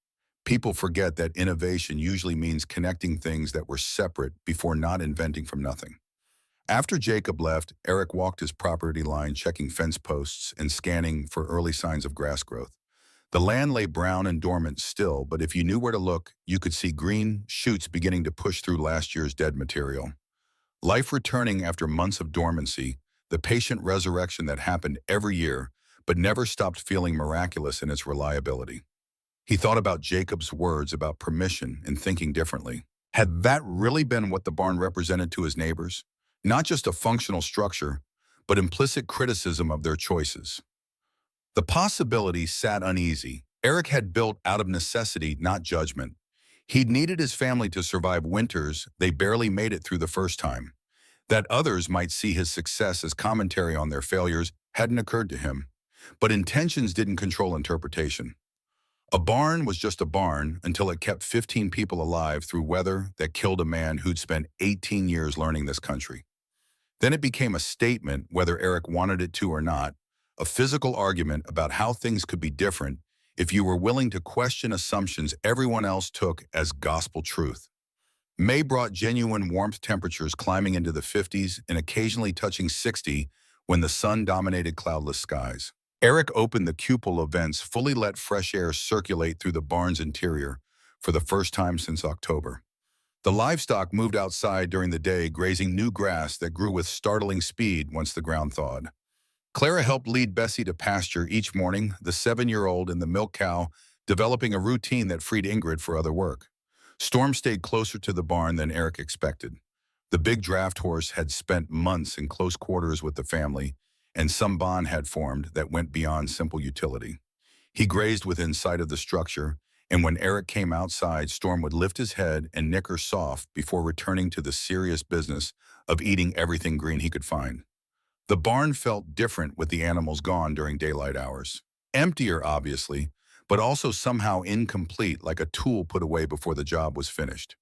People forget that innovation usually means connecting things that were separate before not inventing from nothing. After Jacob left, Eric walked his property line, checking fence posts and scanning for early signs of grass growth. The land lay brown and dormant still, but if you knew where to look, you could see green shoots beginning to push through last year's dead material. Life returning after months of dormancy, the patient resurrection that happened every year, but never stopped feeling miraculous in its reliability. He thought about Jacob's words about permission and thinking differently. Had that really been what the barn represented to his neighbors? Not just a functional structure, but implicit criticism of their choices. The possibility sat uneasy. Eric had built out of necessity, not judgment. He'd needed his family to survive winters they barely made it through the first time. That others might see his success as commentary on their failures hadn't occurred to him. But intentions didn't control interpretation. A barn was just a barn until it kept 15 people alive through weather that killed a man who'd spent 18 years learning this country. Then it became a statement, whether Eric wanted it to or not, a physical argument about how things could be different if you were willing to question assumptions everyone else took as gospel truth. May brought genuine warmth, temperatures climbing into the 50s and occasionally touching 60 when the sun dominated cloudless skies. Eric opened the cupola vents, fully let fresh air circulate through the barn's interior for the first time since October. The livestock moved outside during the day, grazing new grass that grew with startling speed once the ground thawed. Clara helped lead Bessie to pasture each morning, the 7-year-old and the milk cow developing a routine that freed Ingrid for other work. Storm stayed closer to the barn than Eric expected. The big draft horse had spent months in close quarters with the family, and some bond had formed that went beyond simple utility. He grazed within sight of the structure, and when Eric came outside, Storm would lift his head and nick her soft before returning to the serious business of eating everything green he could find. The barn felt different with the animals gone during daylight hours. Emptier, obviously, but also somehow incomplete, like a tool put away before the job was finished.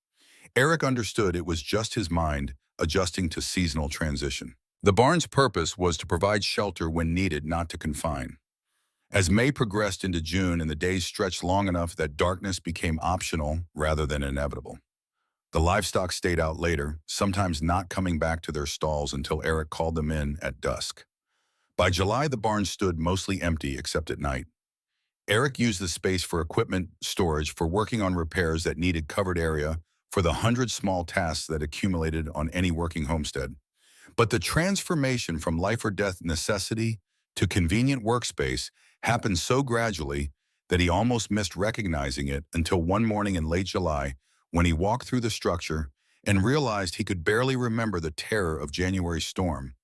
Eric understood it was just his mind adjusting to seasonal transition. The barn's purpose was to provide shelter when needed, not to confine. As May progressed into June and the days stretched long enough that darkness became optional rather than inevitable. The livestock stayed out later, sometimes not coming back to their stalls until Eric called them in at dusk. By July, the barn stood mostly empty except at night. Eric used the space for equipment storage, for working on repairs that needed covered area, for the 100 small tasks that accumulated on any working homestead. But the transformation from life or death necessity to convenient workspace happened so gradually that he almost missed recognizing it until one morning in late July when he walked through the structure and realized he could barely remember the terror of January's storm.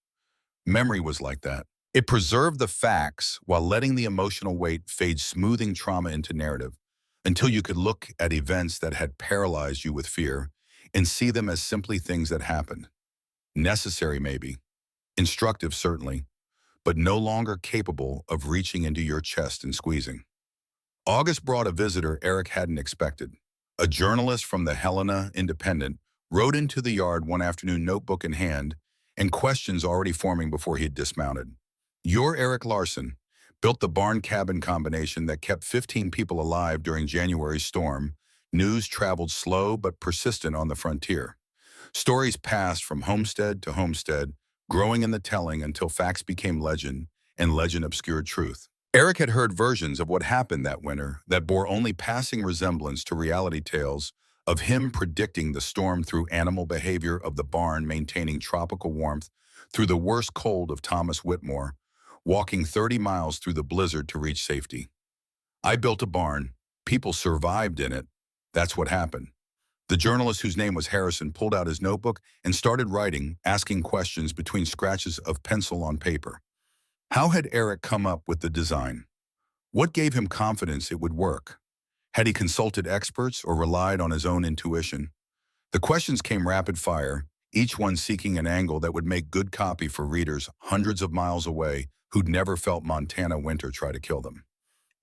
Memory was like that. It preserved the facts while letting the emotional weight fade, smoothing trauma into narrative, until you could look at events that had paralyzed you with fear and see them as simply things that happened. Necessary maybe, instructive certainly, but no longer capable of reaching into your chest and squeezing. August brought a visitor Eric hadn't expected. A journalist from the Helena Independent rode into the yard one afternoon, notebook in hand, and questions already forming before he had dismounted. "You're Eric Larson, built the barn cabin combination that kept 15 people alive during January's storm." News traveled slow but persistent on the frontier. Stories passed from homestead to homestead, growing in the telling until facts became legend and legend obscured truth. Eric had heard versions of what happened that winter that bore only passing resemblance to reality tales of him predicting the storm through animal behavior, of the barn maintaining tropical warmth through the worst cold, of Thomas Whitmore walking 30 miles through the blizzard to reach safety. "I built a barn. People survived in it. That's what happened." The journalist, whose name was Harrison, pulled out his notebook and started writing, asking questions between scratches of pencil on paper. How had Eric come up with the design? What gave him confidence it would work? Had he consulted experts or relied on his own intuition? The questions came rapid fire, each one seeking an angle that would make good copy for readers hundreds of miles away who'd never felt Montana winter try to kill them.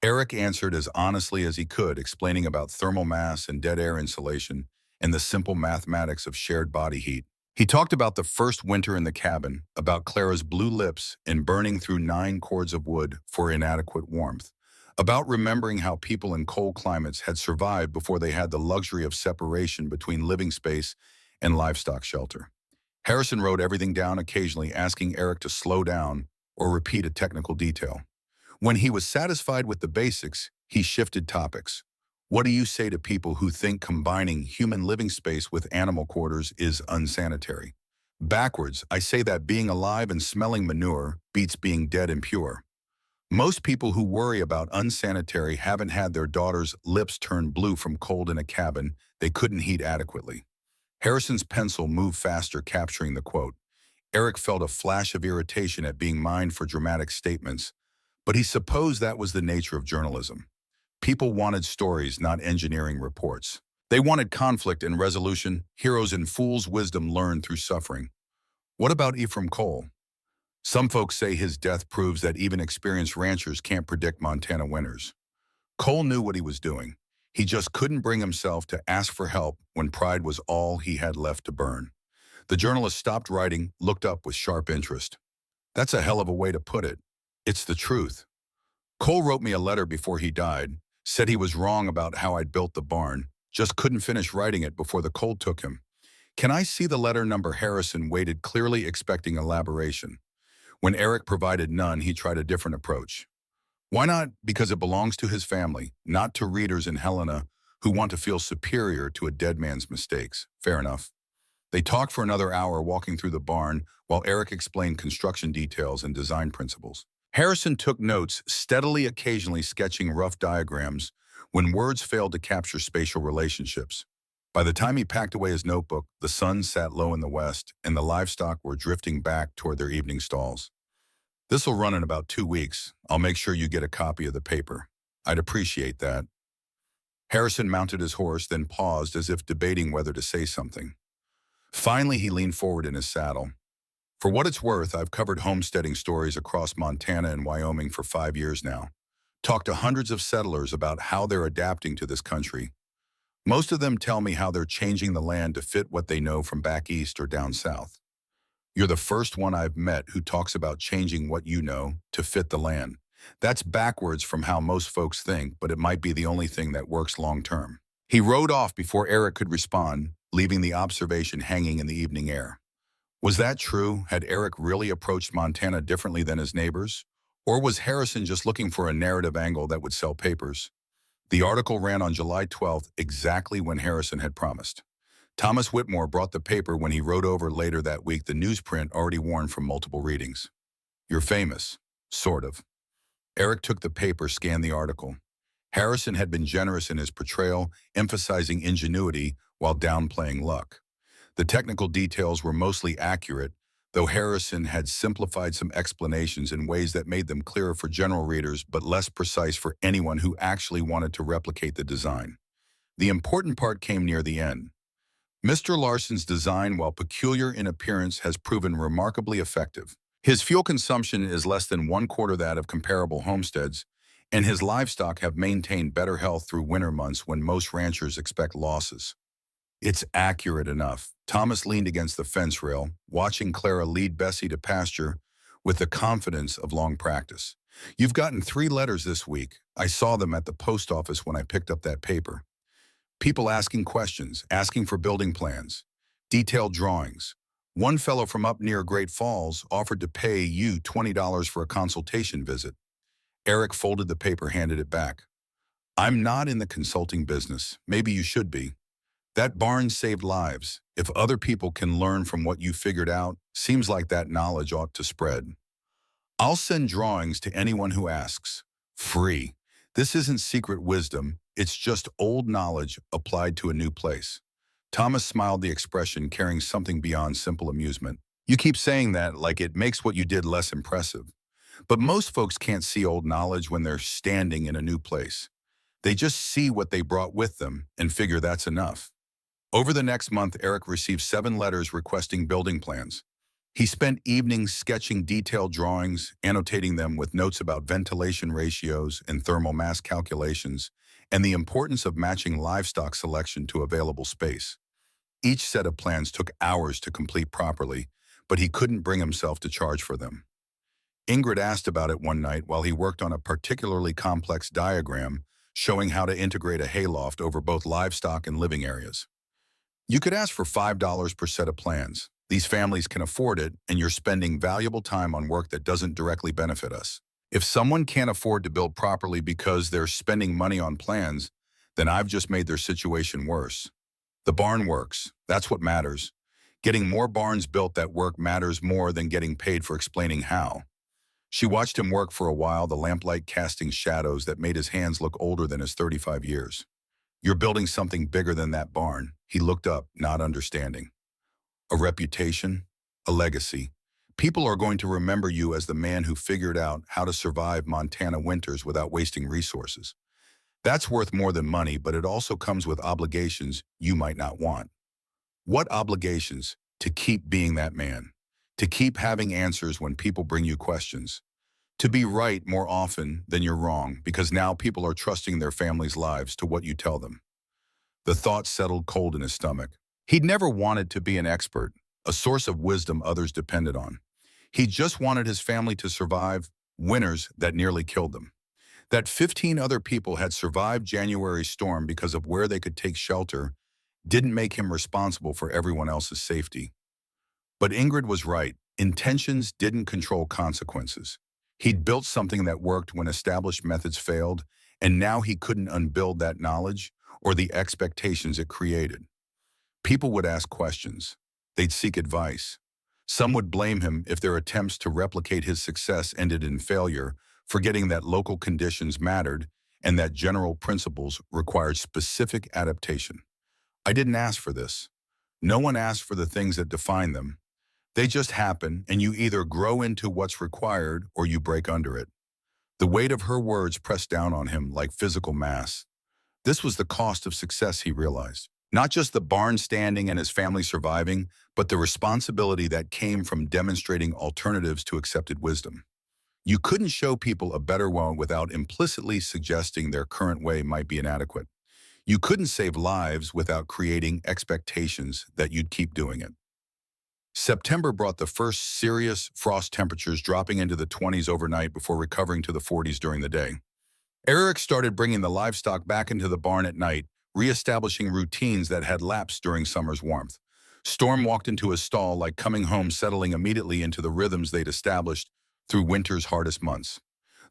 Eric answered as honestly as he could, explaining about thermal mass and dead air insulation and the simple mathematics of shared body heat. He talked about the first winter in the cabin, about Clara's blue lips and burning through 9 cords of wood for inadequate warmth, about remembering how people in cold climates had survived before they had the luxury of separation between living space and livestock shelter. Harrison wrote everything down, occasionally asking Eric to slow down or repeat a technical detail. When he was satisfied with the basics, he shifted topics. "What do you say to people who think combining human living space with animal quarters is unsanitary?" "Backwards, I say that being alive and smelling manure beats being dead and pure." "Most people who worry about unsanitary haven't had their daughter's lips turn blue from cold in a cabin they couldn't heat adequately." Harrison's pencil moved faster, capturing the quote. Eric felt a flash of irritation at being mined for dramatic statements, but he supposed that was the nature of journalism. People wanted stories, not engineering reports. They wanted conflict and resolution, heroes and fools' wisdom learned through suffering. What about Ephraim Cole? Some folks say his death proves that even experienced ranchers can't predict Montana winters. Cole knew what he was doing. He just couldn't bring himself to ask for help when pride was all he had left to burn. The journalist stopped writing, looked up with sharp interest. "That's a hell of a way to put it. It's the truth. Cole wrote me a letter before he died, said he was wrong about how I'd built the barn, just couldn't finish writing it before the cold took him. Can I see the letter number?" Harrison waited, clearly expecting elaboration. When Eric provided none, he tried a different approach. "Why not? Because it belongs to his family, not to readers in Helena who want to feel superior to a dead man's mistakes." Fair enough. They talked for another hour, walking through the barn while Eric explained construction details and design principles. Harrison took notes, steadily, occasionally sketching rough diagrams when words failed to capture spatial relationships. By the time he packed away his notebook, the sun sat low in the west, and the livestock were drifting back toward their evening stalls. This'll run in about 2 weeks. I'll make sure you get a copy of the paper. I'd appreciate that. Harrison mounted his horse, then paused as if debating whether to say something. Finally, he leaned forward in his saddle. For what it's worth, I've covered homesteading stories across Montana and Wyoming for 5 years now. Talked to hundreds of settlers about how they're adapting to this country. Most of them tell me how they're changing the land to fit what they know from back east or down south. You're the first one I've met who talks about changing what you know to fit the land. That's backwards from how most folks think, but it might be the only thing that works long term. He rode off before Eric could respond, leaving the observation hanging in the evening air. Was that true? Had Eric really approached Montana differently than his neighbors? Or was Harrison just looking for a narrative angle that would sell papers? The article ran on July 12th, exactly when Harrison had promised. Thomas Whitmore brought the paper when he rode over later that week, the newsprint already worn from multiple readings. You're famous. Sort of. Eric took the paper, scanned the article. Harrison had been generous in his portrayal, emphasizing ingenuity while downplaying luck. The technical details were mostly accurate, though Harrison had simplified some explanations in ways that made them clearer for general readers but less precise for anyone who actually wanted to replicate the design. The important part came near the end. Mr. Larson's design, while peculiar in appearance, has proven remarkably effective. His fuel consumption is less than 1/4 that of comparable homesteads, and his livestock have maintained better health through winter months when most ranchers expect losses. It's accurate enough. Thomas leaned against the fence rail, watching Clara lead Bessie to pasture with the confidence of long practice. You've gotten 3 letters this week. I saw them at the post office when I picked up that paper. People asking questions, asking for building plans, detailed drawings. One fellow from up near Great Falls offered to pay you $20 for a consultation visit. Eric folded the paper, handed it back. I'm not in the consulting business. Maybe you should be. That barn saved lives. If other people can learn from what you figured out, seems like that knowledge ought to spread. I'll send drawings to anyone who asks. Free. This isn't secret wisdom. It's just old knowledge applied to a new place. Thomas smiled, the expression carrying something beyond simple amusement. You keep saying that like it makes what you did less impressive. But most folks can't see old knowledge when they're standing in a new place. They just see what they brought with them and figure that's enough. Over the next month, Eric received 7 letters requesting building plans. He spent evenings sketching detailed drawings, annotating them with notes about ventilation ratios and thermal mass calculations, and the importance of matching livestock selection to available space. Each set of plans took hours to complete properly, but he couldn't bring himself to charge for them. Ingrid asked about it one night while he worked on a particularly complex diagram showing how to integrate a hayloft over both livestock and living areas. You could ask for $5 per set of plans. These families can afford it, and you're spending valuable time on work that doesn't directly benefit us. If someone can't afford to build properly because they're spending money on plans, then I've just made their situation worse. The barn works. That's what matters. Getting more barns built that work matters more than getting paid for explaining how. She watched him work for a while, the lamplight casting shadows that made his hands look older than his 35 years. You're building something bigger than that barn. He looked up, not understanding. A reputation, a legacy. People are going to remember you as the man who figured out how to survive Montana winters without wasting resources. That's worth more than money, but it also comes with obligations you might not want. What obligations? To keep being that man. To keep having answers when people bring you questions. To be right more often than you're wrong, because now people are trusting their families' lives to what you tell them. The thought settled cold in his stomach. He'd never wanted to be an expert, a source of wisdom others depended on. He just wanted his family to survive winters that nearly killed them. That 15 other people had survived January's storm because of where they could take shelter didn't make him responsible for everyone else's safety. But Ingrid was right. Intentions didn't control consequences. He'd built something that worked when established methods failed, and now he couldn't unbuild that knowledge or the expectations it created. People would ask questions. They'd seek advice. Some would blame him if their attempts to replicate his success ended in failure, forgetting that local conditions mattered and that general principles required specific adaptation. I didn't ask for this. No one asked for the things that define them. They just happen, and you either grow into what's required or you break under it. The weight of her words pressed down on him like physical mass. This was the cost of success, he realized. Not just the barn standing and his family surviving, but the responsibility that came from demonstrating alternatives to accepted wisdom. You couldn't show people a better one without implicitly suggesting their current way might be inadequate. You couldn't save lives without creating expectations that you'd keep doing it. September brought the first serious frost temperatures, dropping into the 20s overnight before recovering to the 40s during the day. Eric started bringing the livestock back into the barn at night, reestablishing routines that had lapsed during summer's warmth. Storm walked into his stall like coming home, settling immediately into the rhythms they'd established through winter's hardest months.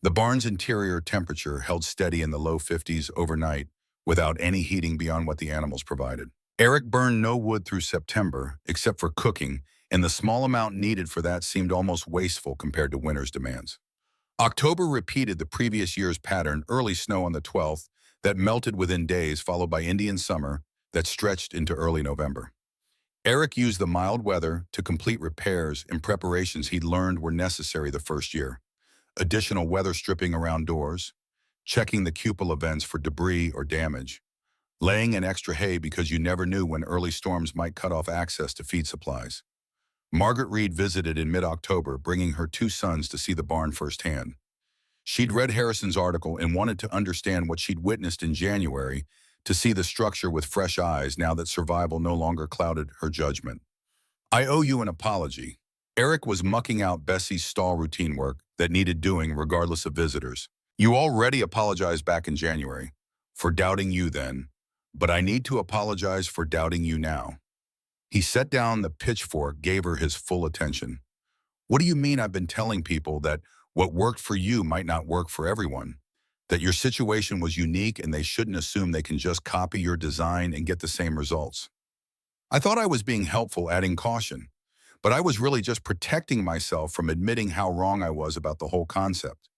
The barn's interior temperature held steady in the low 50s overnight, without any heating beyond what the animals provided. Eric burned no wood through September, except for cooking, and the small amount needed for that seemed almost wasteful compared to winter's demands. October repeated the previous year's pattern: early snow on the 12th that melted within days, followed by Indian summer that stretched into early November. Eric used the mild weather to complete repairs and preparations he'd learned were necessary the first year. Additional weather stripping around doors, checking the cupola vents for debris or damage, laying in extra hay because you never knew when early storms might cut off access to feed supplies. Margaret Reed visited in mid-October, bringing her two sons to see the barn firsthand. She'd read Harrison's article and wanted to understand what she'd witnessed in January, to see the structure with fresh eyes now that survival no longer clouded her judgment. "I owe you an apology." Eric was mucking out Bessie's stall routine work that needed doing regardless of visitors. "You already apologized back in January for doubting you then, but I need to apologize for doubting you now." He set down the pitchfork, gave her his full attention. "What do you mean I've been telling people that what worked for you might not work for everyone? That your situation was unique and they shouldn't assume they can just copy your design and get the same results?" I thought I was being helpful, adding caution, but I was really just protecting myself from admitting how wrong I was about the whole concept.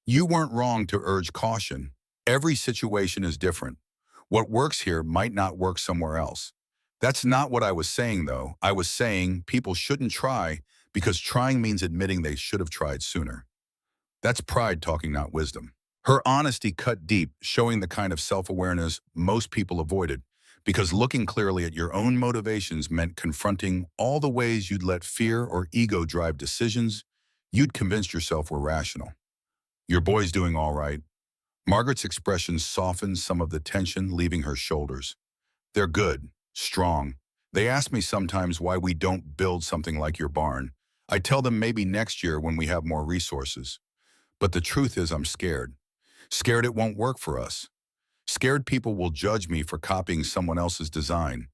"You weren't wrong to urge caution. Every situation is different. What works here might not work somewhere else." That's not what I was saying, though. I was saying people shouldn't try because trying means admitting they should have tried sooner. That's pride talking, not wisdom. Her honesty cut deep, showing the kind of self-awareness most people avoided, because looking clearly at your own motivations meant confronting all the ways you'd let fear or ego drive decisions you'd convinced yourself were rational. "Your boy's doing all right." Margaret's expression softened some of the tension, leaving her shoulders. "They're good. Strong. They ask me sometimes why we don't build something like your barn. I tell them maybe next year when we have more resources. But the truth is I'm scared. Scared it won't work for us. Scared people will judge me for copying someone else's design.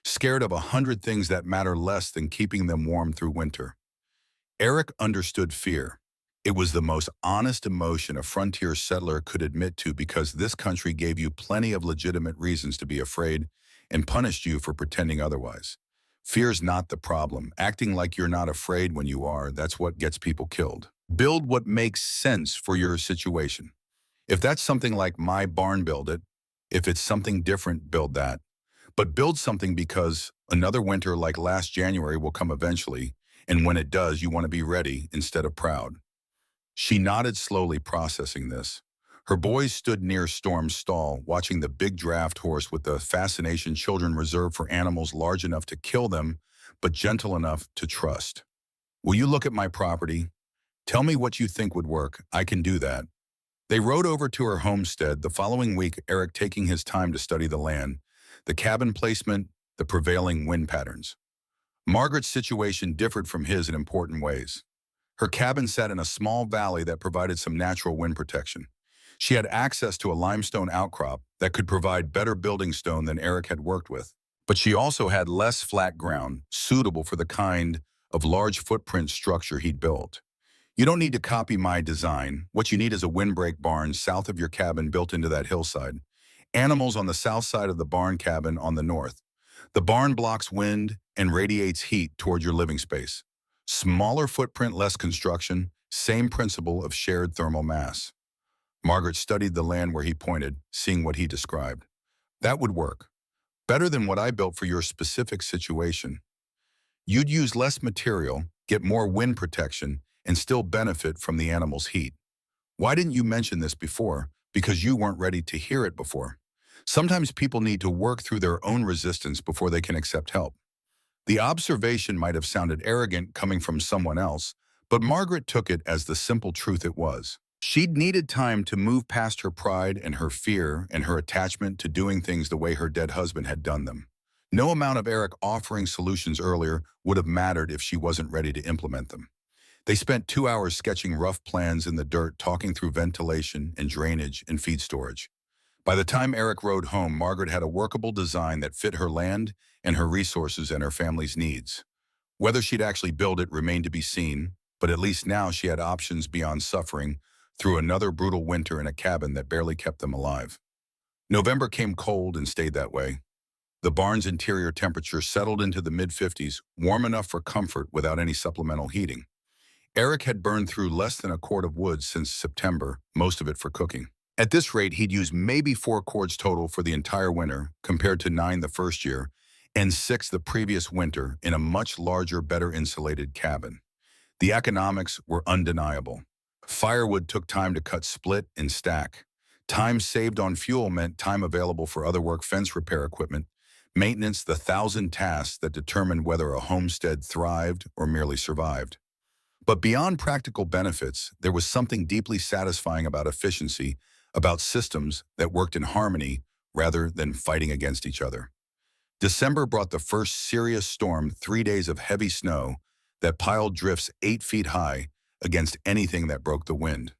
Scared of 100 things that matter less than keeping them warm through winter." Eric understood fear. It was the most honest emotion a frontier settler could admit to, because this country gave you plenty of legitimate reasons to be afraid and punished you for pretending otherwise. Fear's not the problem. Acting like you're not afraid when you are, that's what gets people killed. Build what makes sense for your situation. If that's something like my barn, build it. If it's something different, build that. But build something, because another winter like last January will come eventually, and when it does, you want to be ready instead of proud. She nodded slowly, processing this. Her boys stood near Storm's stall, watching the big draft horse with the fascination children reserve for animals large enough to kill them, but gentle enough to trust. "Will you look at my property? Tell me what you think would work. I can do that." They rode over to her homestead the following week, Eric taking his time to study the land, the cabin placement, the prevailing wind patterns. Margaret's situation differed from his in important ways. Her cabin sat in a small valley that provided some natural wind protection. She had access to a limestone outcrop that could provide better building stone than Eric had worked with. But she also had less flat ground, suitable for the kind of large footprint structure he'd built. "You don't need to copy my design. What you need is a windbreak barn south of your cabin built into that hillside. Animals on the south side of the barn cabin on the north. The barn blocks wind and radiates heat toward your living space. Smaller footprint, less construction, same principle of shared thermal mass." Margaret studied the land where he pointed, seeing what he described. "That would work. Better than what I built for your specific situation. You'd use less material, get more wind protection, and still benefit from the animal's heat. Why didn't you mention this before? Because you weren't ready to hear it before. Sometimes people need to work through their own resistance before they can accept help. The observation might have sounded arrogant coming from someone else, but Margaret took it as the simple truth it was. She'd needed time to move past her pride and her fear and her attachment to doing things the way her dead husband had done them. No amount of Eric offering solutions earlier would have mattered if she wasn't ready to implement them. They spent 2 hours sketching rough plans in the dirt, talking through ventilation and drainage and feed storage. By the time Eric rode home, Margaret had a workable design that fit her land and her resources and her family's needs. Whether she'd actually build it remained to be seen, but at least now she had options beyond suffering through another brutal winter in a cabin that barely kept them alive. November came cold and stayed that way. The barn's interior temperature settled into the mid-50s, warm enough for comfort without any supplemental heating. Eric had burned through less than a quart of wood since September, most of it for cooking. At this rate, he'd use maybe 4 quarts total for the entire winter, compared to 9 the first year, and 6 the previous winter in a much larger, better insulated cabin. The economics were undeniable. Firewood took time to cut, split, and stack. Time saved on fuel meant time available for other work, fence repair equipment, maintenance, the 1,000 tasks that determined whether a homestead thrived or merely survived. But beyond practical benefits, there was something deeply satisfying about efficiency, about systems that worked in harmony rather than fighting against each other. December brought the first serious storm, 3 days of heavy snow that piled drifts 8 feet high against anything that broke the wind.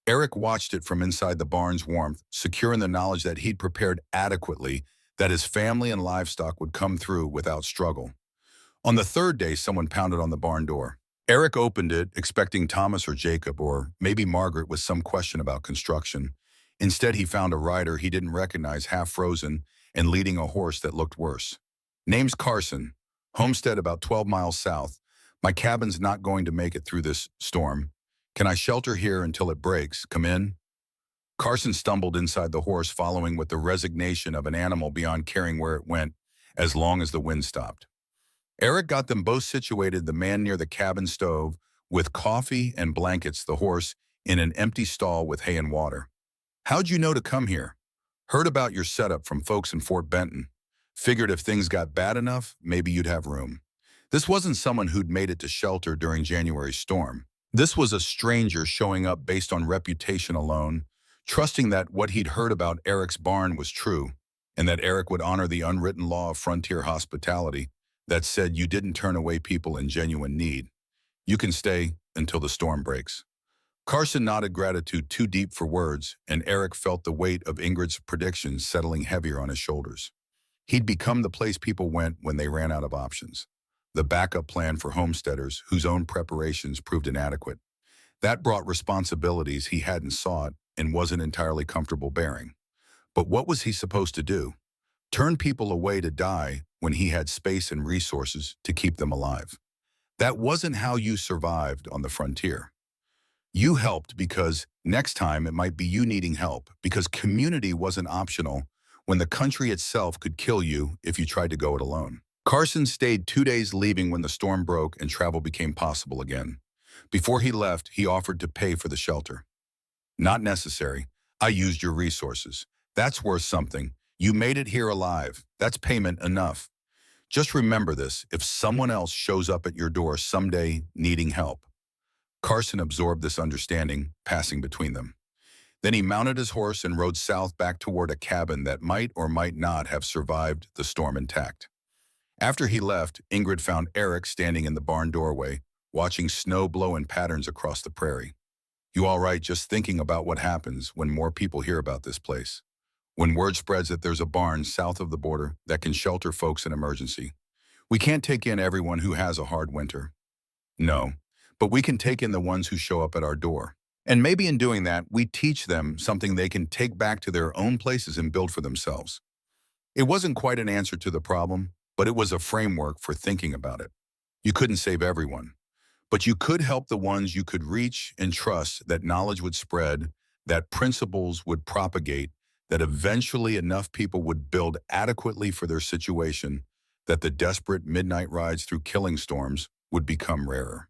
Eric watched it from inside the barn's warmth, secure in the knowledge that he'd prepared adequately, that his family and livestock would come through without struggle. On the third day, someone pounded on the barn door. Eric opened it, expecting Thomas or Jacob, or maybe Margaret with some question about construction. Instead, he found a rider he didn't recognize, half frozen and leading a horse that looked worse. Name's Carson. Homestead about 12 miles south. My cabin's not going to make it through this storm. Can I shelter here until it breaks? Come in? Carson stumbled inside the horse, following with the resignation of an animal beyond caring where it went, as long as the wind stopped. Eric got them both situated, the man near the cabin stove, with coffee and blankets, the horse in an empty stall with hay and water. How'd you know to come here? Heard about your setup from folks in Fort Benton. Figured if things got bad enough, maybe you'd have room. This wasn't someone who'd made it to shelter during January's storm. This was a stranger showing up based on reputation alone, trusting that what he'd heard about Eric's barn was true, and that Eric would honor the unwritten law of frontier hospitality that said you didn't turn away people in genuine need. You can stay until the storm breaks. Carson nodded, gratitude too deep for words, and Eric felt the weight of Ingrid's predictions settling heavier on his shoulders. He'd become the place people went when they ran out of options, the backup plan for homesteaders whose own preparations proved inadequate. That brought responsibilities he hadn't sought and wasn't entirely comfortable bearing. But what was he supposed to do? Turn people away to die when he had space and resources to keep them alive? That wasn't how you survived on the frontier. You helped because next time it might be you needing help, because community wasn't optional when the country itself could kill you if you tried to go it alone. Carson stayed 2 days, leaving when the storm broke and travel became possible again. Before he left, he offered to pay for the shelter. Not necessary. I used your resources. That's worth something. You made it here alive. That's payment enough. Just remember this, if someone else shows up at your door someday needing help. Carson absorbed this understanding, passing between them. Then he mounted his horse and rode south, back toward a cabin that might or might not have survived the storm intact. After he left, Ingrid found Eric standing in the barn doorway, watching snow blow in patterns across the prairie. You all right? Just thinking about what happens when more people hear about this place. When word spreads that there's a barn south of the border that can shelter folks in emergency. We can't take in everyone who has a hard winter. No, but we can take in the ones who show up at our door. And maybe in doing that, we teach them something they can take back to their own places and build for themselves. It wasn't quite an answer to the problem, but it was a framework for thinking about it. You couldn't save everyone, but you could help the ones you could reach and trust that knowledge would spread, that principles would propagate, that eventually enough people would build adequately for their situation that the desperate midnight rides through killing storms would become rarer.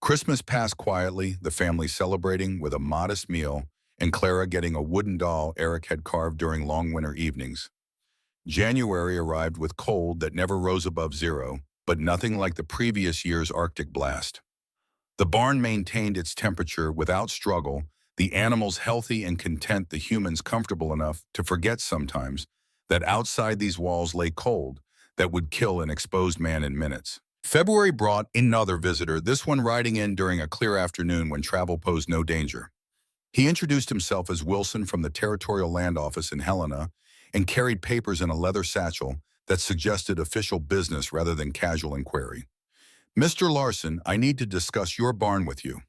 Christmas passed quietly, the family celebrating with a modest meal, and Clara getting a wooden doll Eric had carved during long winter evenings. January arrived with cold that never rose above zero, but nothing like the previous year's Arctic blast. The barn maintained its temperature without struggle, the animals healthy and content, the humans comfortable enough to forget sometimes that outside these walls lay cold that would kill an exposed man in minutes. February brought another visitor, this one riding in during a clear afternoon when travel posed no danger. He introduced himself as Wilson from the Territorial Land Office in Helena and carried papers in a leather satchel that suggested official business rather than casual inquiry. "Mr. Larson, I need to discuss your barn with you."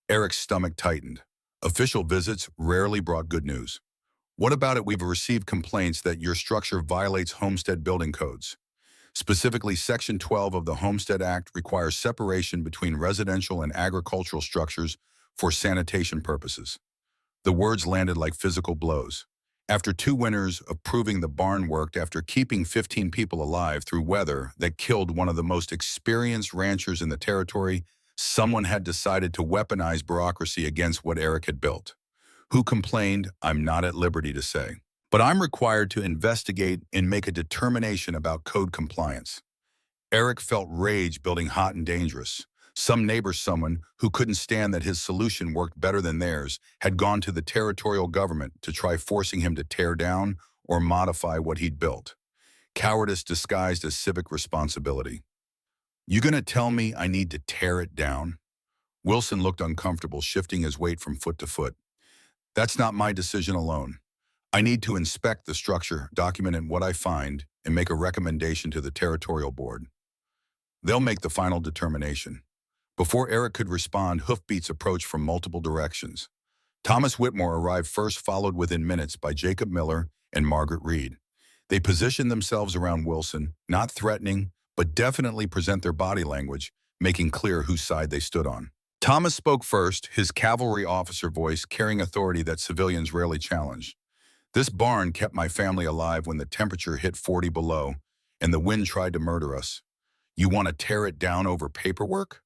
Eric's stomach tightened. Official visits rarely brought good news. "What about it? We've received complaints that your structure violates homestead building codes. Specifically, Section 12 of the Homestead Act requires separation between residential and agricultural structures for sanitation purposes." The words landed like physical blows. After 2 winters of proving the barn worked, after keeping 15 people alive through weather that killed one of the most experienced ranchers in the territory, someone had decided to weaponize bureaucracy against what Eric had built. Who complained, I'm not at liberty to say. But I'm required to investigate and make a determination about code compliance. Eric felt rage building hot and dangerous. Some neighbor, someone who couldn't stand that his solution worked better than theirs, had gone to the territorial government to try forcing him to tear down or modify what he'd built. Cowardice disguised as civic responsibility. "You gonna tell me I need to tear it down?" Wilson looked uncomfortable, shifting his weight from foot to foot. "That's not my decision alone. I need to inspect the structure, document what I find, and make a recommendation to the territorial board. They'll make the final determination." Before Eric could respond, hoofbeats approached from multiple directions. Thomas Whitmore arrived first, followed within minutes by Jacob Miller and Margaret Reed. They positioned themselves around Wilson, not threatening, but definitely present their body language, making clear whose side they stood on. Thomas spoke first, his cavalry officer voice carrying authority that civilians rarely challenged. "This barn kept my family alive when the temperature hit 40 below, and the wind tried to murder us. You want to tear it down over paperwork?"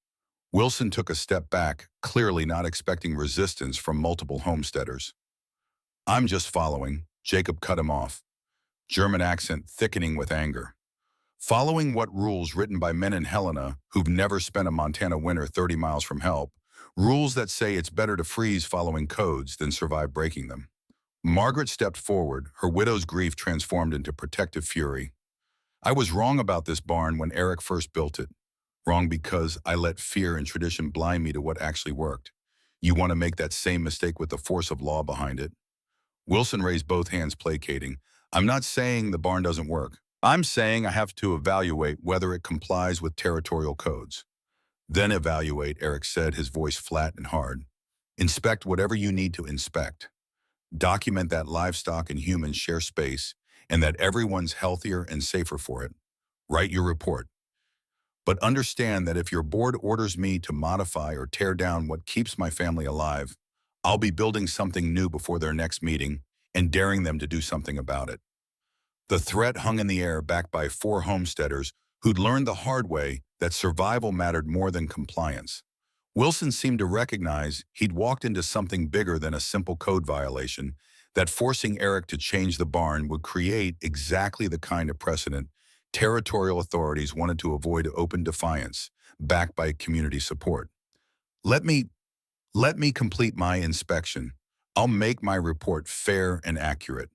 Wilson took a step back, clearly not expecting resistance from multiple homesteaders. "I'm just following," Jacob cut him off, German accent thickening with anger. "Following what rules written by men in Helena who've never spent a Montana winter 30 miles from help, rules that say it's better to freeze following codes than survive breaking them." Margaret stepped forward, her widow's grief transformed into protective fury. "I was wrong about this barn when Eric first built it. Wrong because I let fear and tradition blind me to what actually worked. You want to make that same mistake with the force of law behind it?" Wilson raised both hands, placating. "I'm not saying the barn doesn't work. I'm saying I have to evaluate whether it complies with territorial codes." "Then evaluate," Eric said, his voice flat and hard. "Inspect whatever you need to inspect. Document that livestock and humans share space and that everyone's healthier and safer for it. Write your report. But understand that if your board orders me to modify or tear down what keeps my family alive, I'll be building something new before their next meeting and daring them to do something about it." The threat hung in the air, backed by 4 homesteaders who'd learned the hard way that survival mattered more than compliance. Wilson seemed to recognize he'd walked into something bigger than a simple code violation, that forcing Eric to change the barn would create exactly the kind of precedent territorial authorities wanted to avoid: open defiance, backed by community support. Let me complete my inspection. I'll make my report fair and accurate.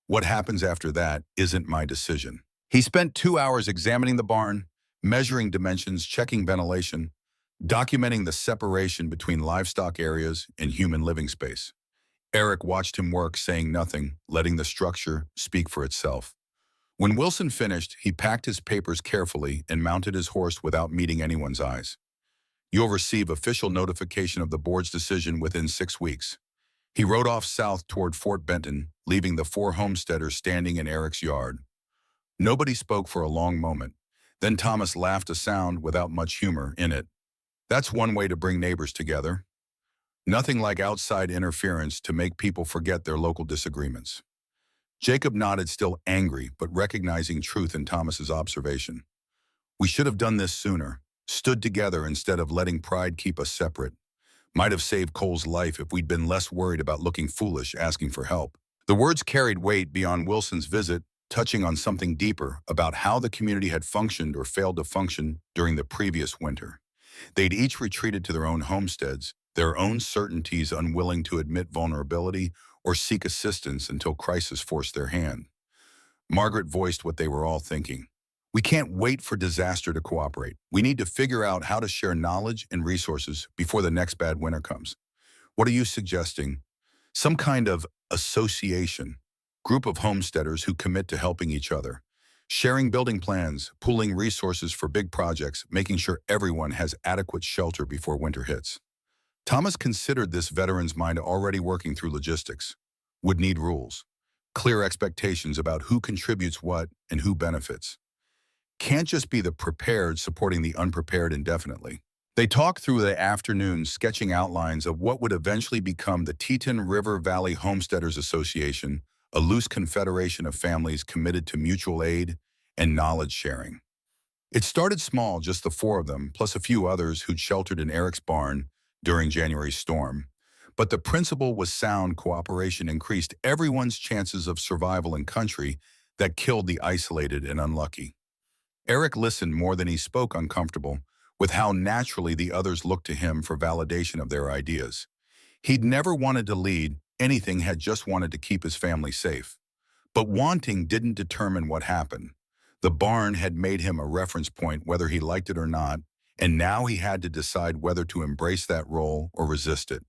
What happens after that isn't my decision." He spent 2 hours examining the barn, measuring dimensions, checking ventilation, documenting the separation between livestock areas and human living space. Eric watched him work, saying nothing, letting the structure speak for itself. When Wilson finished, he packed his papers carefully and mounted his horse without meeting anyone's eyes. "You'll receive official notification of the board's decision within 6 weeks." He rode off south toward Fort Benton, leaving the 4 homesteaders standing in Eric's yard. Nobody spoke for a long moment. Then Thomas laughed, a sound without much humor in it. "That's one way to bring neighbors together. Nothing like outside interference to make people forget their local disagreements." Jacob nodded, still angry, but recognizing truth in Thomas's observation. We should have done this sooner, stood together instead of letting pride keep us separate. Might have saved Cole's life if we'd been less worried about looking foolish asking for help. The words carried weight beyond Wilson's visit, touching on something deeper about how the community had functioned or failed to function during the previous winter. They'd each retreated to their own homesteads, their own certainties, unwilling to admit vulnerability or seek assistance until crisis forced their hand. Margaret voiced what they were all thinking. We can't wait for disaster to cooperate. We need to figure out how to share knowledge and resources before the next bad winter comes. What are you suggesting? Some kind of association, group of homesteaders who commit to helping each other, sharing building plans, pooling resources for big projects, making sure everyone has adequate shelter before winter hits. Thomas considered this veteran's mind already working through logistics. Would need rules, clear expectations about who contributes what and who benefits. Can't just be the prepared supporting the unprepared indefinitely. They talked through the afternoon, sketching outlines of what would eventually become the Teton River Valley Homesteaders Association, a loose confederation of families committed to mutual aid and knowledge sharing. It started small, just the four of them, plus a few others who'd sheltered in Eric's barn during January's storm. But the principle was sound. Cooperation increased everyone's chances of survival in country that killed the isolated and unlucky. Eric listened more than he spoke, uncomfortable with how naturally the others looked to him for validation of their ideas. He'd never wanted to lead anything, had just wanted to keep his family safe. But wanting didn't determine what happened. The barn had made him a reference point, whether he liked it or not, and now he had to decide whether to embrace that role or resist it.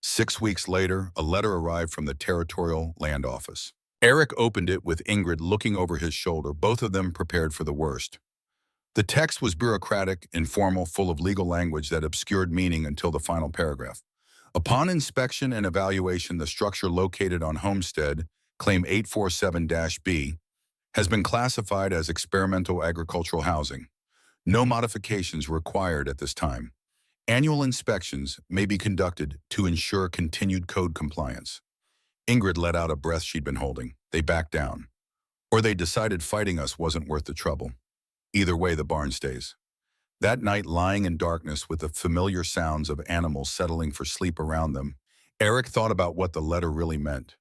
6 weeks later, a letter arrived from the Territorial Land Office. Eric opened it with Ingrid looking over his shoulder, both of them prepared for the worst. The text was bureaucratic, informal, full of legal language that obscured meaning until the final paragraph. Upon inspection and evaluation, the structure located on Homestead, Claim 847-B, has been classified as experimental agricultural housing. No modifications required at this time. Annual inspections may be conducted to ensure continued code compliance. Ingrid let out a breath she'd been holding. They backed down. Or they decided fighting us wasn't worth the trouble. Either way, the barn stays. That night, lying in darkness with the familiar sounds of animals settling for sleep around them, Eric thought about what the letter really meant.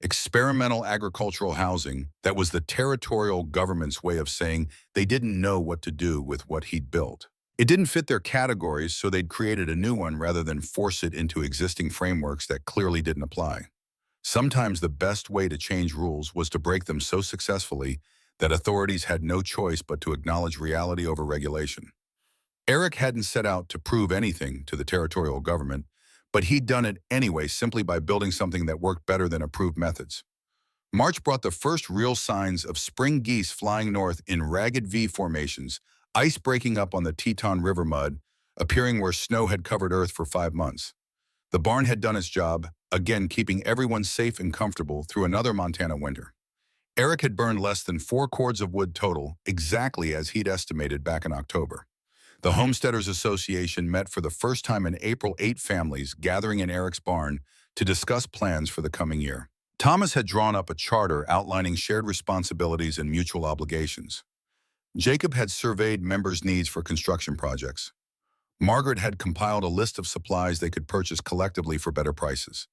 Experimental agricultural housing, that was the territorial government's way of saying they didn't know what to do with what he'd built. It didn't fit their categories, so they'd created a new one rather than force it into existing frameworks that clearly didn't apply. Sometimes the best way to change rules was to break them so successfully that authorities had no choice but to acknowledge reality over regulation. Eric hadn't set out to prove anything to the territorial government, but he'd done it anyway simply by building something that worked better than approved methods. March brought the first real signs of spring geese flying north in ragged V formations, ice breaking up on the Teton River mud, appearing where snow had covered earth for 5 months. The barn had done its job, again keeping everyone safe and comfortable through another Montana winter. Eric had burned less than 4 cords of wood total, exactly as he'd estimated back in October. The Homesteaders Association met for the first time in April, 8 families gathering in Eric's barn to discuss plans for the coming year. Thomas had drawn up a charter outlining shared responsibilities and mutual obligations. Jacob had surveyed members' needs for construction projects. Margaret had compiled a list of supplies they could purchase collectively for better prices.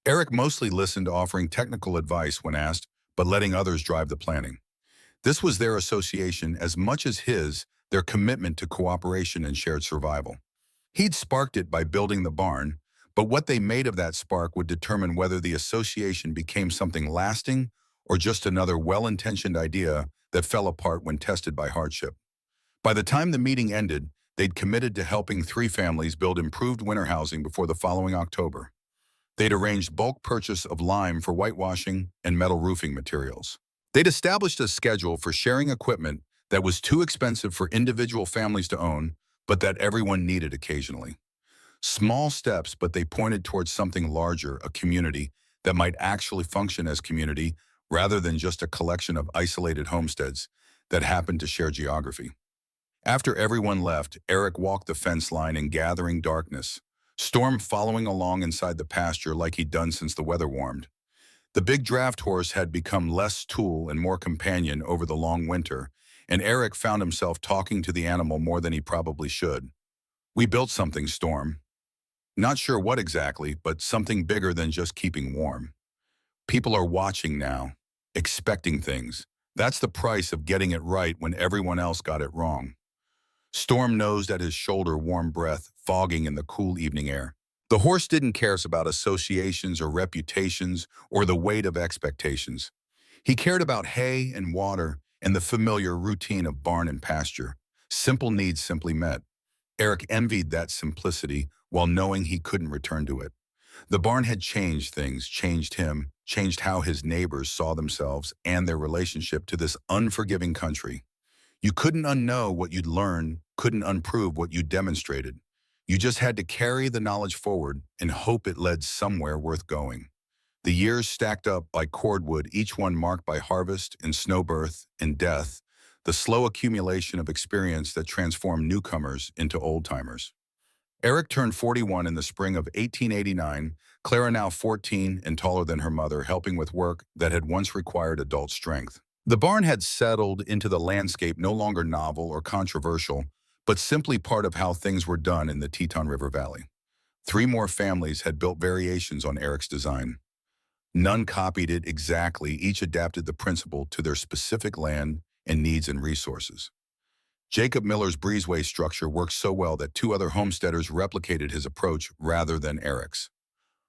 Eric mostly listened, offering technical advice when asked, but letting others drive the planning. This was their association as much as his, their commitment to cooperation and shared survival. He'd sparked it by building the barn, but what they made of that spark would determine whether the association became something lasting or just another well-intentioned idea that fell apart when tested by hardship. By the time the meeting ended, they'd committed to helping 3 families build improved winter housing before the following October. They'd arranged bulk purchase of lime for whitewashing and metal roofing materials. They'd established a schedule for sharing equipment that was too expensive for individual families to own, but that everyone needed occasionally. Small steps, but they pointed towards something larger, a community that might actually function as community rather than just a collection of isolated homesteads that happened to share geography. After everyone left, Eric walked the fence line in gathering darkness, Storm following along inside the pasture like he'd done since the weather warmed. The big draft horse had become less tool and more companion over the long winter, and Eric found himself talking to the animal more than he probably should. We built something, Storm. Not sure what exactly, but something bigger than just keeping warm. People are watching now, expecting things. That's the price of getting it right when everyone else got it wrong. Storm nosed at his shoulder, warm breath fogging in the cool evening air. The horse didn't care about associations or reputations or the weight of expectations. He cared about hay and water and the familiar routine of barn and pasture. Simple needs simply met. Eric envied that simplicity while knowing he couldn't return to it. The barn had changed things, changed him, changed how his neighbors saw themselves and their relationship to this unforgiving country. You couldn't unknow what you'd learned, couldn't unprove what you demonstrated. You just had to carry the knowledge forward and hope it led somewhere worth going. The years stacked up like cordwood, each one marked by harvest and snowbirth and death, the slow accumulation of experience that transformed newcomers into old-timers. Eric turned 41 in the spring of 1889, Clara now 14 and taller than her mother, helping with work that had once required adult strength. The barn had settled into the landscape, no longer novel or controversial, but simply part of how things were done in the Teton River Valley. 3 more families had built variations on Eric's design. None copied it exactly, each adapted the principle to their specific land and needs and resources. Jacob Miller's breezeway structure worked so well that 2 other homesteaders replicated his approach rather than Eric's.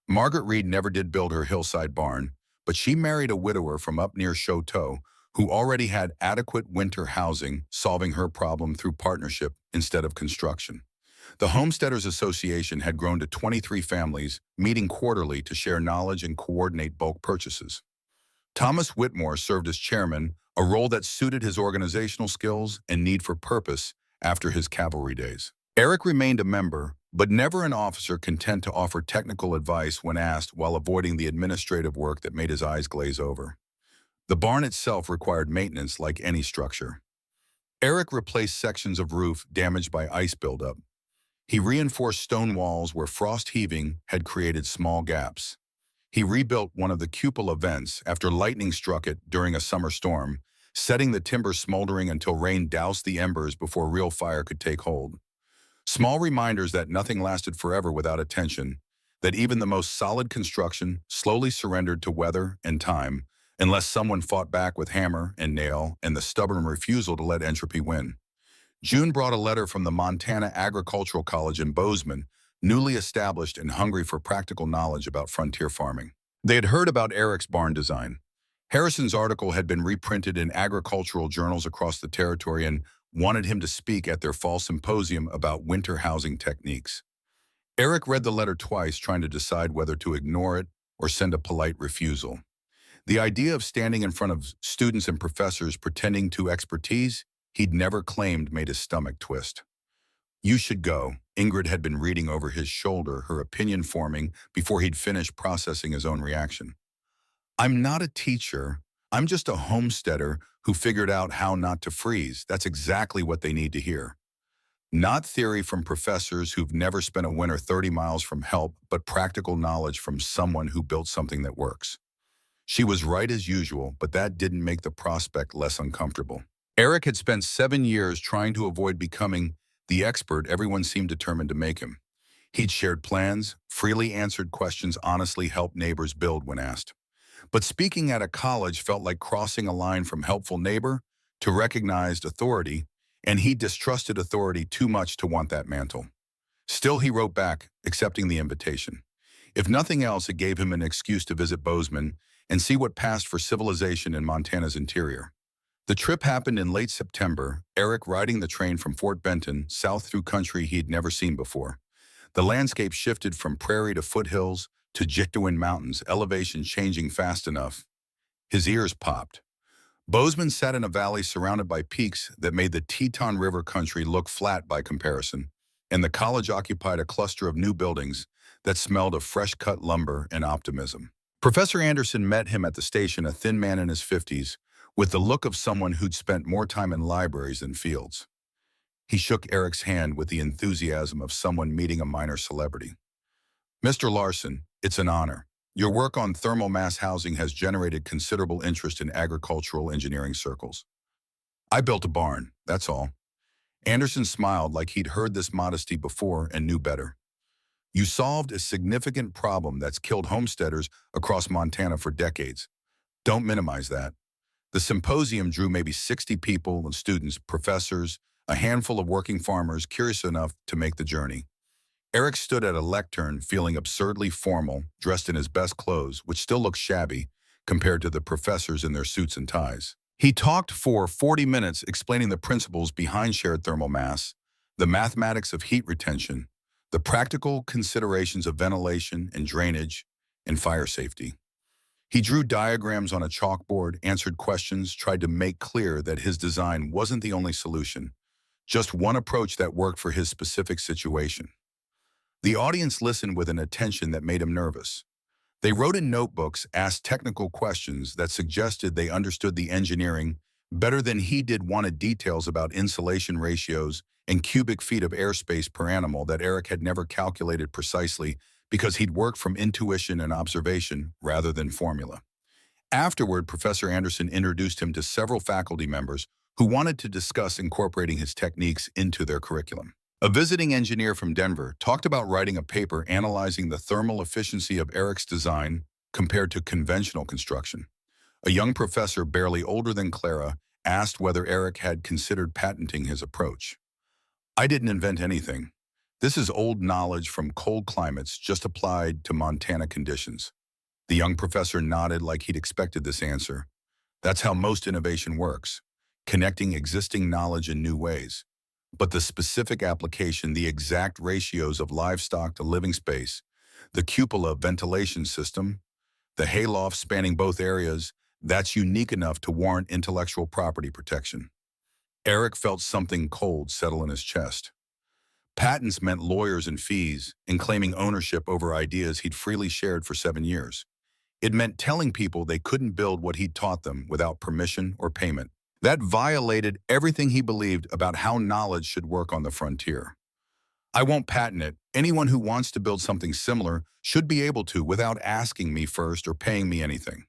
Margaret Reed never did build her hillside barn, but she married a widower from up near Choteau who already had adequate winter housing, solving her problem through partnership instead of construction. The Homesteaders Association had grown to 23 families, meeting quarterly to share knowledge and coordinate bulk purchases. Thomas Whitmore served as chairman, a role that suited his organizational skills and need for purpose after his cavalry days. Eric remained a member, but never an officer, content to offer technical advice when asked while avoiding the administrative work that made his eyes glaze over. The barn itself required maintenance like any structure. Eric replaced sections of roof damaged by ice buildup. He reinforced stone walls where frost heaving had created small gaps. He rebuilt one of the cupola vents after lightning struck it during a summer storm, setting the timber smoldering until rain doused the embers before real fire could take hold. Small reminders that nothing lasted forever without attention, that even the most solid construction slowly surrendered to weather and time, unless someone fought back with hammer and nail and the stubborn refusal to let entropy win. June brought a letter from the Montana Agricultural College in Bozeman, newly established and hungry for practical knowledge about frontier farming. They had heard about Eric's barn design. Harrison's article had been reprinted in agricultural journals across the territory and wanted him to speak at their fall symposium about winter housing techniques. Eric read the letter twice, trying to decide whether to ignore it or send a polite refusal. The idea of standing in front of students and professors pretending to expertise he'd never claimed made his stomach twist. "You should go." Ingrid had been reading over his shoulder, her opinion forming before he'd finished processing his own reaction. "I'm not a teacher. I'm just a homesteader who figured out how not to freeze." That's exactly what they need to hear. Not theory from professors who've never spent a winter 30 miles from help, but practical knowledge from someone who built something that works. She was right as usual, but that didn't make the prospect less uncomfortable. Eric had spent 7 years trying to avoid becoming the expert everyone seemed determined to make him. He'd shared plans, freely answered questions, honestly helped neighbors build when asked. But speaking at a college felt like crossing a line from helpful neighbor to recognized authority, and he distrusted authority too much to want that mantle. Still, he wrote back, accepting the invitation. If nothing else, it gave him an excuse to visit Bozeman and see what passed for civilization in Montana's interior. The trip happened in late September, Eric riding the train from Fort Benton, south through country he'd never seen before. The landscape shifted from prairie to foothills to Jictowin Mountains, elevation changing fast enough. His ears popped. Bozeman sat in a valley surrounded by peaks that made the Teton River country look flat by comparison, and the college occupied a cluster of new buildings that smelled of fresh-cut lumber and optimism. Professor Anderson met him at the station, a thin man in his 50s, with the look of someone who'd spent more time in libraries than fields. He shook Eric's hand with the enthusiasm of someone meeting a minor celebrity. "Mr. Larson, it's an honor." Your work on thermal mass housing has generated considerable interest in agricultural engineering circles. I built a barn, that's all. Anderson smiled like he'd heard this modesty before and knew better. You solved a significant problem that's killed homesteaders across Montana for decades. Don't minimize that. The symposium drew maybe 60 people and students, professors, a handful of working farmers curious enough to make the journey. Eric stood at a lectern feeling absurdly formal, dressed in his best clothes, which still looked shabby compared to the professors in their suits and ties. He talked for 40 minutes explaining the principles behind shared thermal mass, the mathematics of heat retention, the practical considerations of ventilation and drainage, and fire safety. He drew diagrams on a chalkboard, answered questions, tried to make clear that his design wasn't the only solution, just one approach that worked for his specific situation. The audience listened with an attention that made him nervous. They wrote in notebooks, asked technical questions that suggested they understood the engineering better than he did, wanted details about insulation ratios and cubic feet of airspace per animal that Eric had never calculated precisely because he'd worked from intuition and observation rather than formula. Afterward, Professor Anderson introduced him to several faculty members who wanted to discuss incorporating his techniques into their curriculum. A visiting engineer from Denver talked about writing a paper analyzing the thermal efficiency of Eric's design compared to conventional construction. A young professor barely older than Clara asked whether Eric had considered patenting his approach. I didn't invent anything. This is old knowledge from cold climates just applied to Montana conditions. The young professor nodded like he'd expected this answer. That's how most innovation works, connecting existing knowledge in new ways. But the specific application, the exact ratios of livestock to living space, the cupola ventilation system, the hayloft spanning both areas, that's unique enough to warrant intellectual property protection. Eric felt something cold settle in his chest. Patents meant lawyers and fees, and claiming ownership over ideas he'd freely shared for 7 years. It meant telling people they couldn't build what he'd taught them without permission or payment. That violated everything he believed about how knowledge should work on the frontier. I won't patent it. Anyone who wants to build something similar should be able to without asking me first or paying me anything.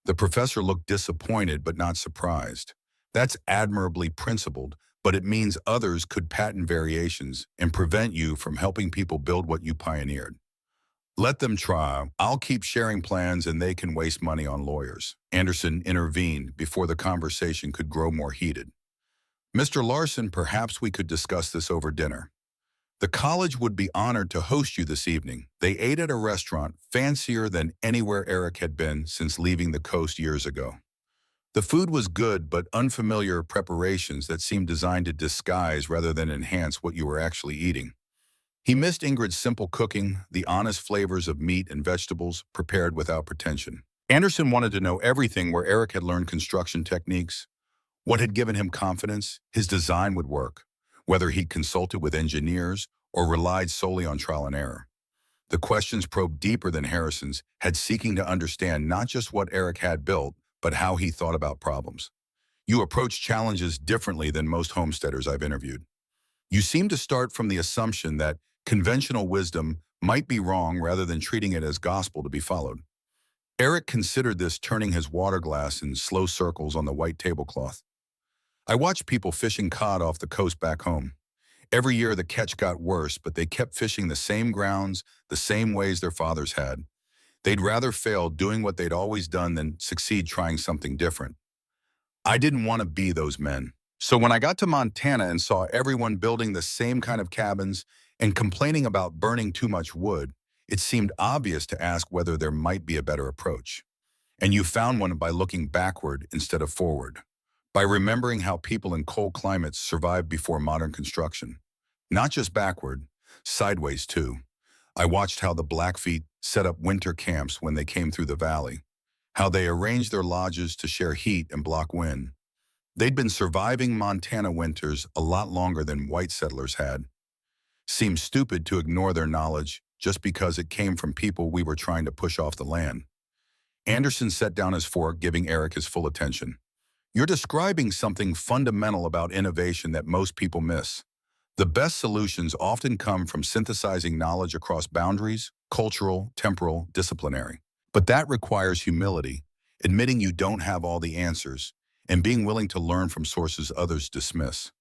The professor looked disappointed but not surprised. That's admirably principled, but it means others could patent variations and prevent you from helping people build what you pioneered. Let them try. I'll keep sharing plans and they can waste money on lawyers. Anderson intervened before the conversation could grow more heated. Mr. Larson, perhaps we could discuss this over dinner. The college would be honored to host you this evening. They ate at a restaurant fancier than anywhere Eric had been since leaving the coast years ago. The food was good, but unfamiliar preparations that seemed designed to disguise rather than enhance what you were actually eating. He missed Ingrid's simple cooking, the honest flavors of meat and vegetables prepared without pretension. Anderson wanted to know everything where Eric had learned construction techniques, what had given him confidence his design would work, whether he'd consulted with engineers or relied solely on trial and error. The questions probed deeper than Harrison's, had seeking to understand not just what Eric had built, but how he thought about problems. You approach challenges differently than most homesteaders I've interviewed. You seem to start from the assumption that conventional wisdom might be wrong rather than treating it as gospel to be followed. Eric considered this, turning his water glass in slow circles on the white tablecloth. I watched people fishing cod off the coast back home. Every year the catch got worse, but they kept fishing the same grounds, the same ways their fathers had. They'd rather fail doing what they'd always done than succeed trying something different. I didn't want to be those men. So when I got to Montana and saw everyone building the same kind of cabins and complaining about burning too much wood, it seemed obvious to ask whether there might be a better approach. And you found one by looking backward instead of forward, by remembering how people in cold climates survived before modern construction. Not just backward, sideways too. I watched how the Blackfeet set up winter camps when they came through the valley, how they arranged their lodges to share heat and block wind. They'd been surviving Montana winters a lot longer than white settlers had. Seemed stupid to ignore their knowledge just because it came from people we were trying to push off the land. Anderson set down his fork, giving Eric his full attention. You're describing something fundamental about innovation that most people miss. The best solutions often come from synthesizing knowledge across boundaries, cultural, temporal, disciplinary. But that requires humility, admitting you don't have all the answers, and being willing to learn from sources others dismiss.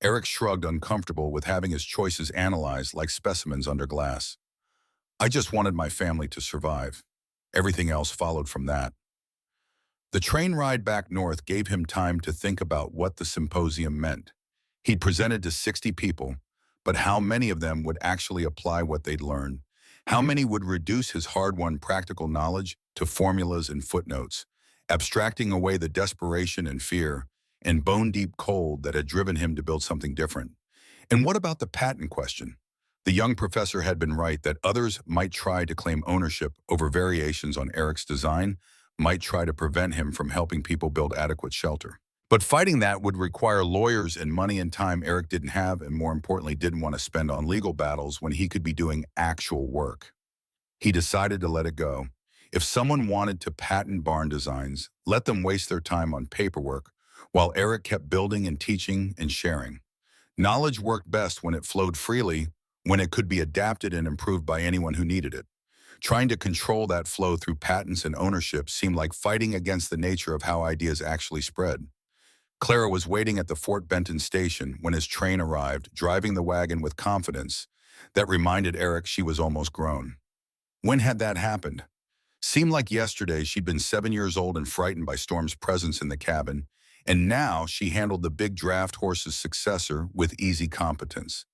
Eric shrugged, uncomfortable with having his choices analyzed like specimens under glass. I just wanted my family to survive. Everything else followed from that. The train ride back north gave him time to think about what the symposium meant. He'd presented to 60 people, but how many of them would actually apply what they'd learned? How many would reduce his hard-won practical knowledge to formulas and footnotes, abstracting away the desperation and fear and bone-deep cold that had driven him to build something different? And what about the patent question? The young professor had been right that others might try to claim ownership over variations on Eric's design, might try to prevent him from helping people build adequate shelter. But fighting that would require lawyers and money and time Eric didn't have, and more importantly, didn't want to spend on legal battles when he could be doing actual work. He decided to let it go. If someone wanted to patent barn designs, let them waste their time on paperwork, while Eric kept building and teaching and sharing. Knowledge worked best when it flowed freely, when it could be adapted and improved by anyone who needed it. Trying to control that flow through patents and ownership seemed like fighting against the nature of how ideas actually spread. Clara was waiting at the Fort Benton station when his train arrived, driving the wagon with confidence that reminded Eric she was almost grown. When had that happened? Seemed like yesterday she'd been 7 years old and frightened by Storm's presence in the cabin, and now she handled the big draft horse's successor with easy competence.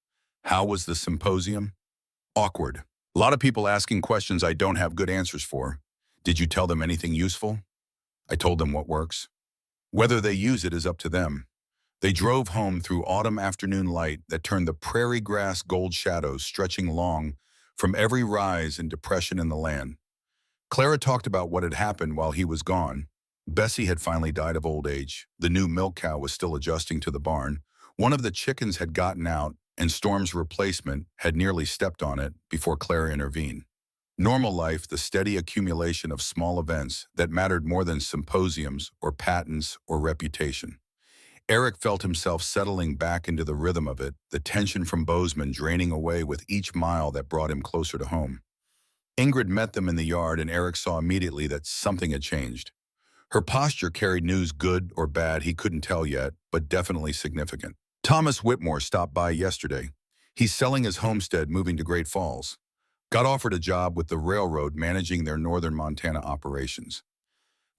How was the symposium? Awkward. A lot of people asking questions I don't have good answers for. Did you tell them anything useful? I told them what works. Whether they use it is up to them. They drove home through autumn afternoon light that turned the prairie grass gold shadows stretching long from every rise and depression in the land. Clara talked about what had happened while he was gone. Bessie had finally died of old age. The new milk cow was still adjusting to the barn. One of the chickens had gotten out, and Storm's replacement had nearly stepped on it before Clara intervened. Normal life, the steady accumulation of small events that mattered more than symposiums or patents or reputation. Eric felt himself settling back into the rhythm of it, the tension from Bozeman draining away with each mile that brought him closer to home. Ingrid met them in the yard, and Eric saw immediately that something had changed. Her posture carried news, good or bad, he couldn't tell yet, but definitely significant. Thomas Whitmore stopped by yesterday. He's selling his homestead, moving to Great Falls. Got offered a job with the railroad managing their northern Montana operations.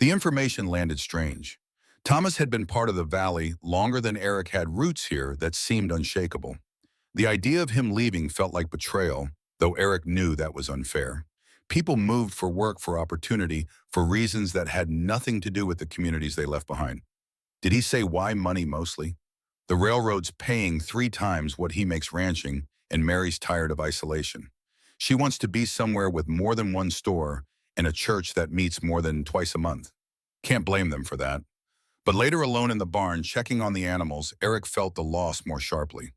The information landed strange. Thomas had been part of the valley longer than Eric had roots here that seemed unshakable. The idea of him leaving felt like betrayal, though Eric knew that was unfair. People moved for work, for opportunity, for reasons that had nothing to do with the communities they left behind. Did he say why money mostly? The railroad's paying 3 times what he makes ranching, and Mary's tired of isolation. She wants to be somewhere with more than one store and a church that meets more than twice a month. Can't blame them for that. But later, alone in the barn, checking on the animals, Eric felt the loss more sharply.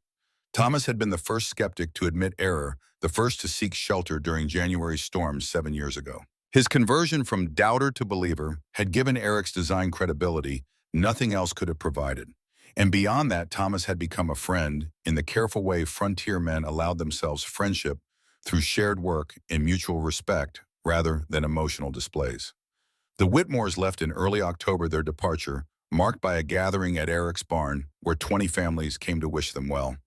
Thomas had been the first skeptic to admit error, the first to seek shelter during January's storms 7 years ago. His conversion from doubter to believer had given Eric's design credibility nothing else could have provided. And beyond that, Thomas had become a friend in the careful way frontier men allowed themselves friendship through shared work and mutual respect rather than emotional displays. The Whitmores left in early October, their departure, marked by a gathering at Eric's barn where 20 families came to wish them well.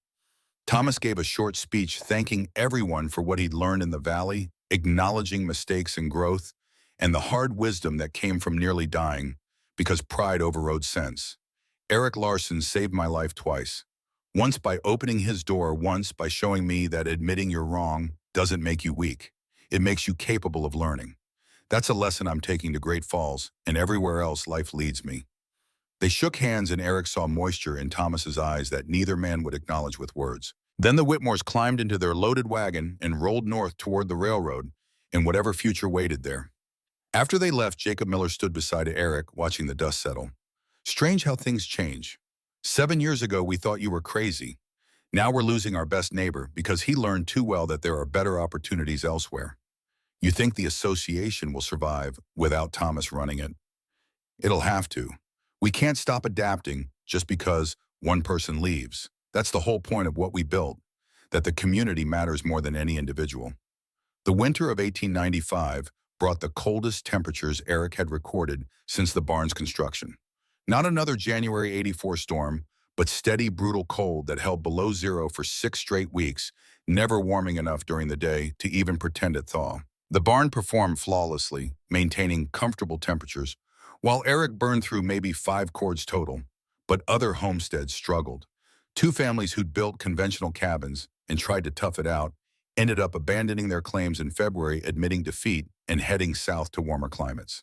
Thomas gave a short speech thanking everyone for what he'd learned in the valley, acknowledging mistakes and growth, and the hard wisdom that came from nearly dying because pride overrode sense. Eric Larson saved my life twice. Once by opening his door, once by showing me that admitting you're wrong doesn't make you weak. It makes you capable of learning. That's a lesson I'm taking to Great Falls and everywhere else life leads me. They shook hands, and Eric saw moisture in Thomas's eyes that neither man would acknowledge with words. Then the Whitmores climbed into their loaded wagon and rolled north toward the railroad and whatever future waited there. After they left, Jacob Miller stood beside Eric, watching the dust settle. Strange how things change. 7 years ago, we thought you were crazy. Now we're losing our best neighbor because he learned too well that there are better opportunities elsewhere. You think the association will survive without Thomas running it? It'll have to. We can't stop adapting just because one person leaves. That's the whole point of what we built, that the community matters more than any individual. The winter of 1895 brought the coldest temperatures Eric had recorded since the barn's construction. Not another January '84 storm, but steady, brutal cold that held below zero for 6 straight weeks, never warming enough during the day to even pretend it thaw. The barn performed flawlessly, maintaining comfortable temperatures, while Eric burned through maybe 5 cords total, but other homesteads struggled. Two families who'd built conventional cabins and tried to tough it out ended up abandoning their claims in February, admitting defeat and heading south to warmer climates.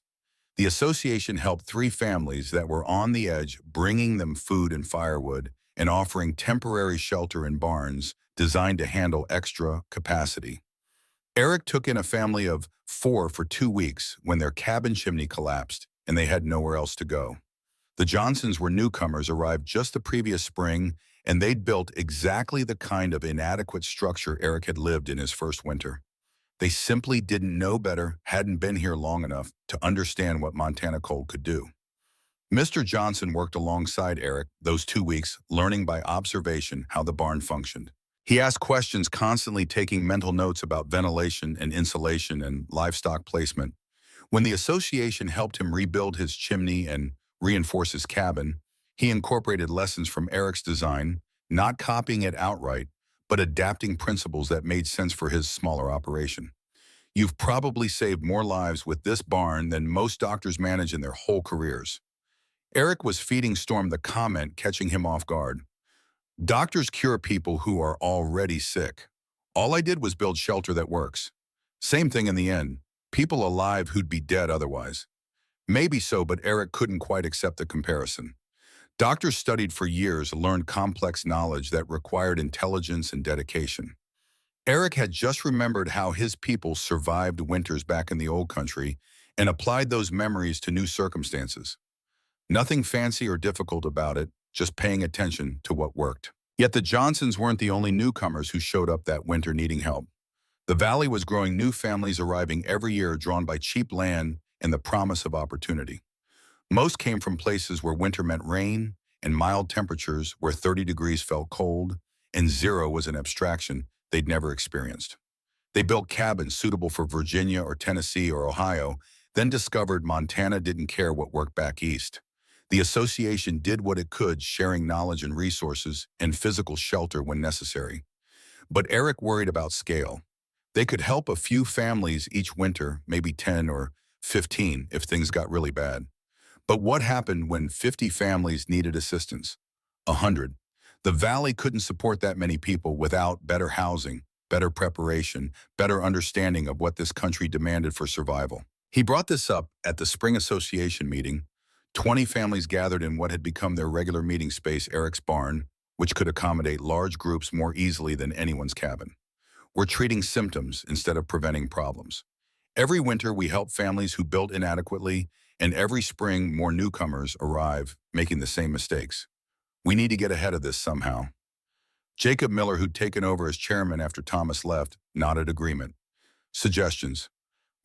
The association helped 3 families that were on the edge, bringing them food and firewood and offering temporary shelter in barns designed to handle extra capacity. Eric took in a family of 4 for 2 weeks when their cabin chimney collapsed and they had nowhere else to go. The Johnsons were newcomers, arrived just the previous spring, and they'd built exactly the kind of inadequate structure Eric had lived in his first winter. They simply didn't know better, hadn't been here long enough to understand what Montana cold could do. Mr. Johnson worked alongside Eric those 2 weeks, learning by observation how the barn functioned. He asked questions, constantly taking mental notes about ventilation and insulation and livestock placement. When the association helped him rebuild his chimney and reinforce his cabin, he incorporated lessons from Eric's design, not copying it outright, but adapting principles that made sense for his smaller operation. You've probably saved more lives with this barn than most doctors manage in their whole careers. Eric was feeding Storm the comment, catching him off guard. Doctors cure people who are already sick. All I did was build shelter that works. Same thing in the end. People alive who'd be dead otherwise. Maybe so, but Eric couldn't quite accept the comparison. Doctors studied for years, learned complex knowledge that required intelligence and dedication. Eric had just remembered how his people survived winters back in the old country and applied those memories to new circumstances. Nothing fancy or difficult about it, just paying attention to what worked. Yet the Johnsons weren't the only newcomers who showed up that winter needing help. The valley was growing, new families arriving every year, drawn by cheap land and the promise of opportunity. Most came from places where winter meant rain and mild temperatures, where 30 degrees felt cold and zero was an abstraction they'd never experienced. They built cabins suitable for Virginia or Tennessee or Ohio, then discovered Montana didn't care what worked back east. The association did what it could, sharing knowledge and resources and physical shelter when necessary. But Eric worried about scale. They could help a few families each winter, maybe 10 or 15 if things got really bad. But what happened when 50 families needed assistance? 100. The valley couldn't support that many people without better housing, better preparation, better understanding of what this country demanded for survival. He brought this up at the spring association meeting. 20 families gathered in what had become their regular meeting space, Eric's barn, which could accommodate large groups more easily than anyone's cabin. We're treating symptoms instead of preventing problems. Every winter, we help families who built inadequately, and every spring, more newcomers arrive, making the same mistakes. We need to get ahead of this somehow. Jacob Miller, who'd taken over as chairman after Thomas left, nodded agreement. Suggestions: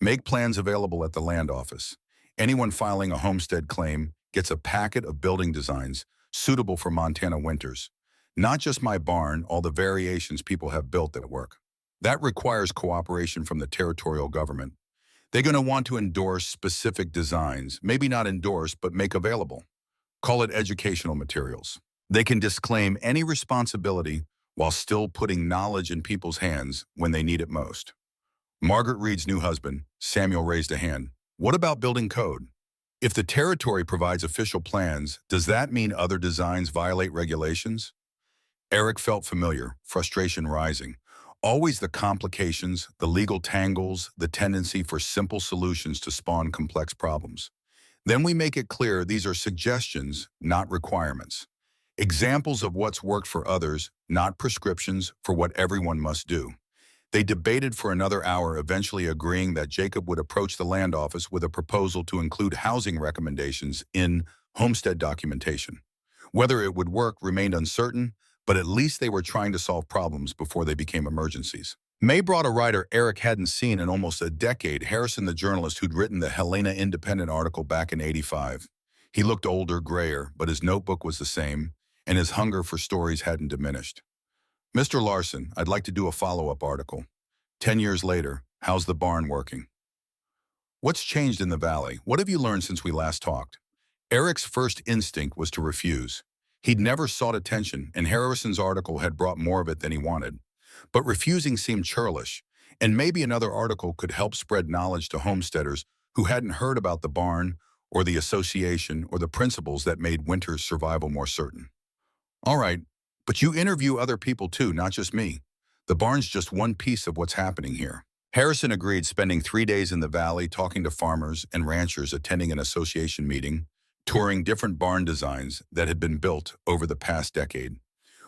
make plans available at the land office. Anyone filing a homestead claim gets a packet of building designs suitable for Montana winters. Not just my barn, all the variations people have built that work. That requires cooperation from the territorial government. They're going to want to endorse specific designs, maybe not endorse, but make available. Call it educational materials. They can disclaim any responsibility while still putting knowledge in people's hands when they need it most. Margaret Reed's new husband, Samuel, raised a hand. What about building code? If the territory provides official plans, does that mean other designs violate regulations? Eric felt familiar, frustration rising. Always the complications, the legal tangles, the tendency for simple solutions to spawn complex problems. Then we make it clear these are suggestions, not requirements. Examples of what's worked for others, not prescriptions for what everyone must do. They debated for another hour, eventually agreeing that Jacob would approach the land office with a proposal to include housing recommendations in homestead documentation. Whether it would work remained uncertain, but at least they were trying to solve problems before they became emergencies. May brought a writer Eric hadn't seen in almost a decade, Harrison the journalist who'd written the Helena Independent article back in '85. He looked older, grayer, but his notebook was the same, and his hunger for stories hadn't diminished. Mr. Larson, I'd like to do a follow-up article. 10 years later, how's the barn working? What's changed in the valley? What have you learned since we last talked? Eric's first instinct was to refuse. He'd never sought attention, and Harrison's article had brought more of it than he wanted. But refusing seemed churlish, and maybe another article could help spread knowledge to homesteaders who hadn't heard about the barn or the association or the principles that made winter's survival more certain. All right, but you interview other people too, not just me. The barn's just one piece of what's happening here. Harrison agreed, spending 3 days in the valley talking to farmers and ranchers, attending an association meeting, touring different barn designs that had been built over the past decade.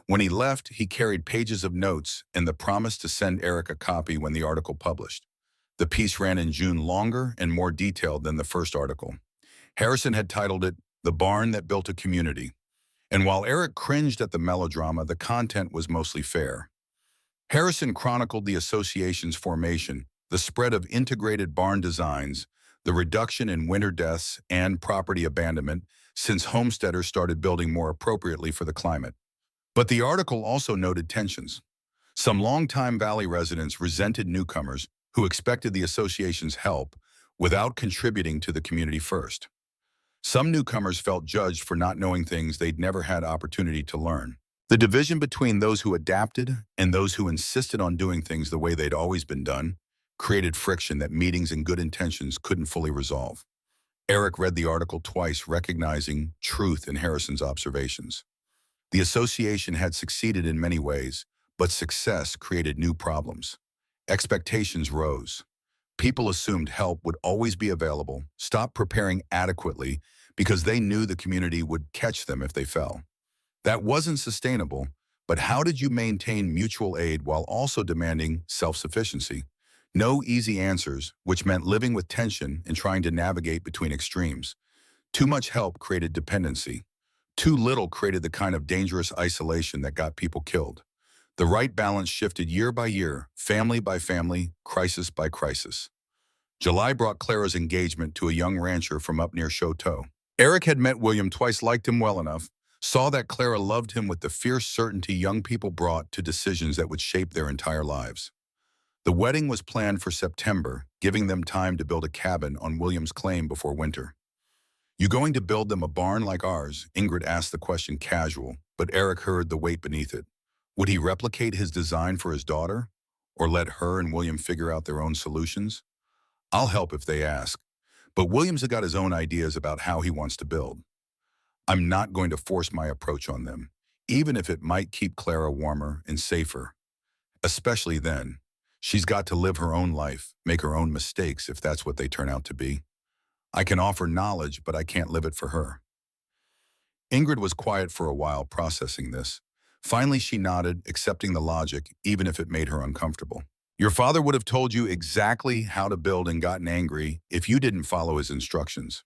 When he left, he carried pages of notes and the promise to send Eric a copy when the article published. The piece ran in June, longer and more detailed than the first article. Harrison had titled it, "The Barn That Built a Community." And while Eric cringed at the melodrama, the content was mostly fair. Harrison chronicled the association's formation, the spread of integrated barn designs, the reduction in winter deaths and property abandonment since homesteaders started building more appropriately for the climate. But the article also noted tensions. Some longtime valley residents resented newcomers who expected the association's help without contributing to the community first. Some newcomers felt judged for not knowing things they'd never had opportunity to learn. The division between those who adapted and those who insisted on doing things the way they'd always been done created friction that meetings and good intentions couldn't fully resolve. Eric read the article twice, recognizing truth in Harrison's observations. The association had succeeded in many ways, but success created new problems. Expectations rose. People assumed help would always be available, stopped preparing adequately because they knew the community would catch them if they fell. That wasn't sustainable, but how did you maintain mutual aid while also demanding self-sufficiency? No easy answers, which meant living with tension and trying to navigate between extremes. Too much help created dependency. Too little created the kind of dangerous isolation that got people killed. The right balance shifted year by year, family by family, crisis by crisis. July brought Clara's engagement to a young rancher from up near Choteau. Eric had met William twice, liked him well enough, saw that Clara loved him with the fierce certainty young people brought to decisions that would shape their entire lives. The wedding was planned for September, giving them time to build a cabin on William's claim before winter. "You going to build them a barn like ours?" Ingrid asked the question casual, but Eric heard the weight beneath it. Would he replicate his design for his daughter, or let her and William figure out their own solutions? "I'll help if they ask, but William's got his own ideas about how he wants to build. I'm not going to force my approach on them, even if it might keep Clara warmer and safer. Especially then. She's got to live her own life, make her own mistakes if that's what they turn out to be. I can offer knowledge, but I can't live it for her." Ingrid was quiet for a while, processing this. Finally, she nodded, accepting the logic, even if it made her uncomfortable. "Your father would have told you exactly how to build and gotten angry if you didn't follow his instructions.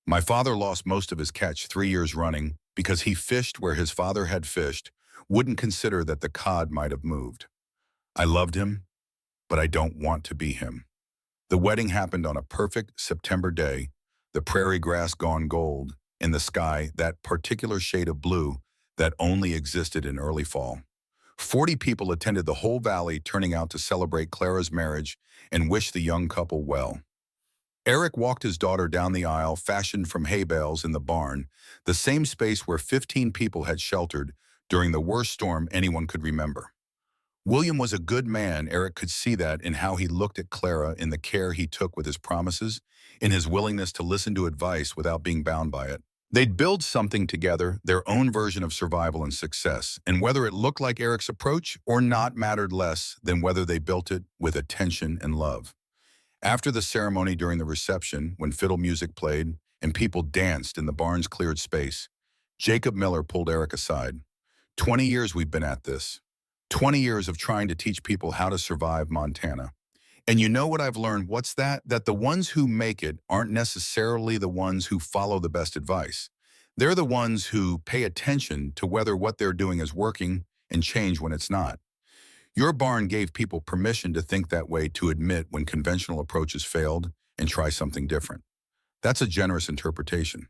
My father lost most of his catch 3 years running because he fished where his father had fished, wouldn't consider that the cod might have moved. I loved him, but I don't want to be him." The wedding happened on a perfect September day, the prairie grass gone gold, and the sky that particular shade of blue that only existed in early fall. 40 people attended the whole valley, turning out to celebrate Clara's marriage and wish the young couple well. Eric walked his daughter down the aisle, fashioned from hay bales in the barn, the same space where 15 people had sheltered during the worst storm anyone could remember. William was a good man. Eric could see that in how he looked at Clara, in the care he took with his promises, in his willingness to listen to advice without being bound by it. They'd build something together, their own version of survival and success, and whether it looked like Eric's approach or not mattered less than whether they built it with attention and love. After the ceremony, during the reception, when fiddle music played and people danced in the barn's cleared space, Jacob Miller pulled Eric aside. 20 years we've been at this. 20 years of trying to teach people how to survive Montana. And you know what I've learned? What's that? That the ones who make it aren't necessarily the ones who follow the best advice. They're the ones who pay attention to whether what they're doing is working and change when it's not. Your barn gave people permission to think that way, to admit when conventional approaches failed and try something different. That's a generous interpretation.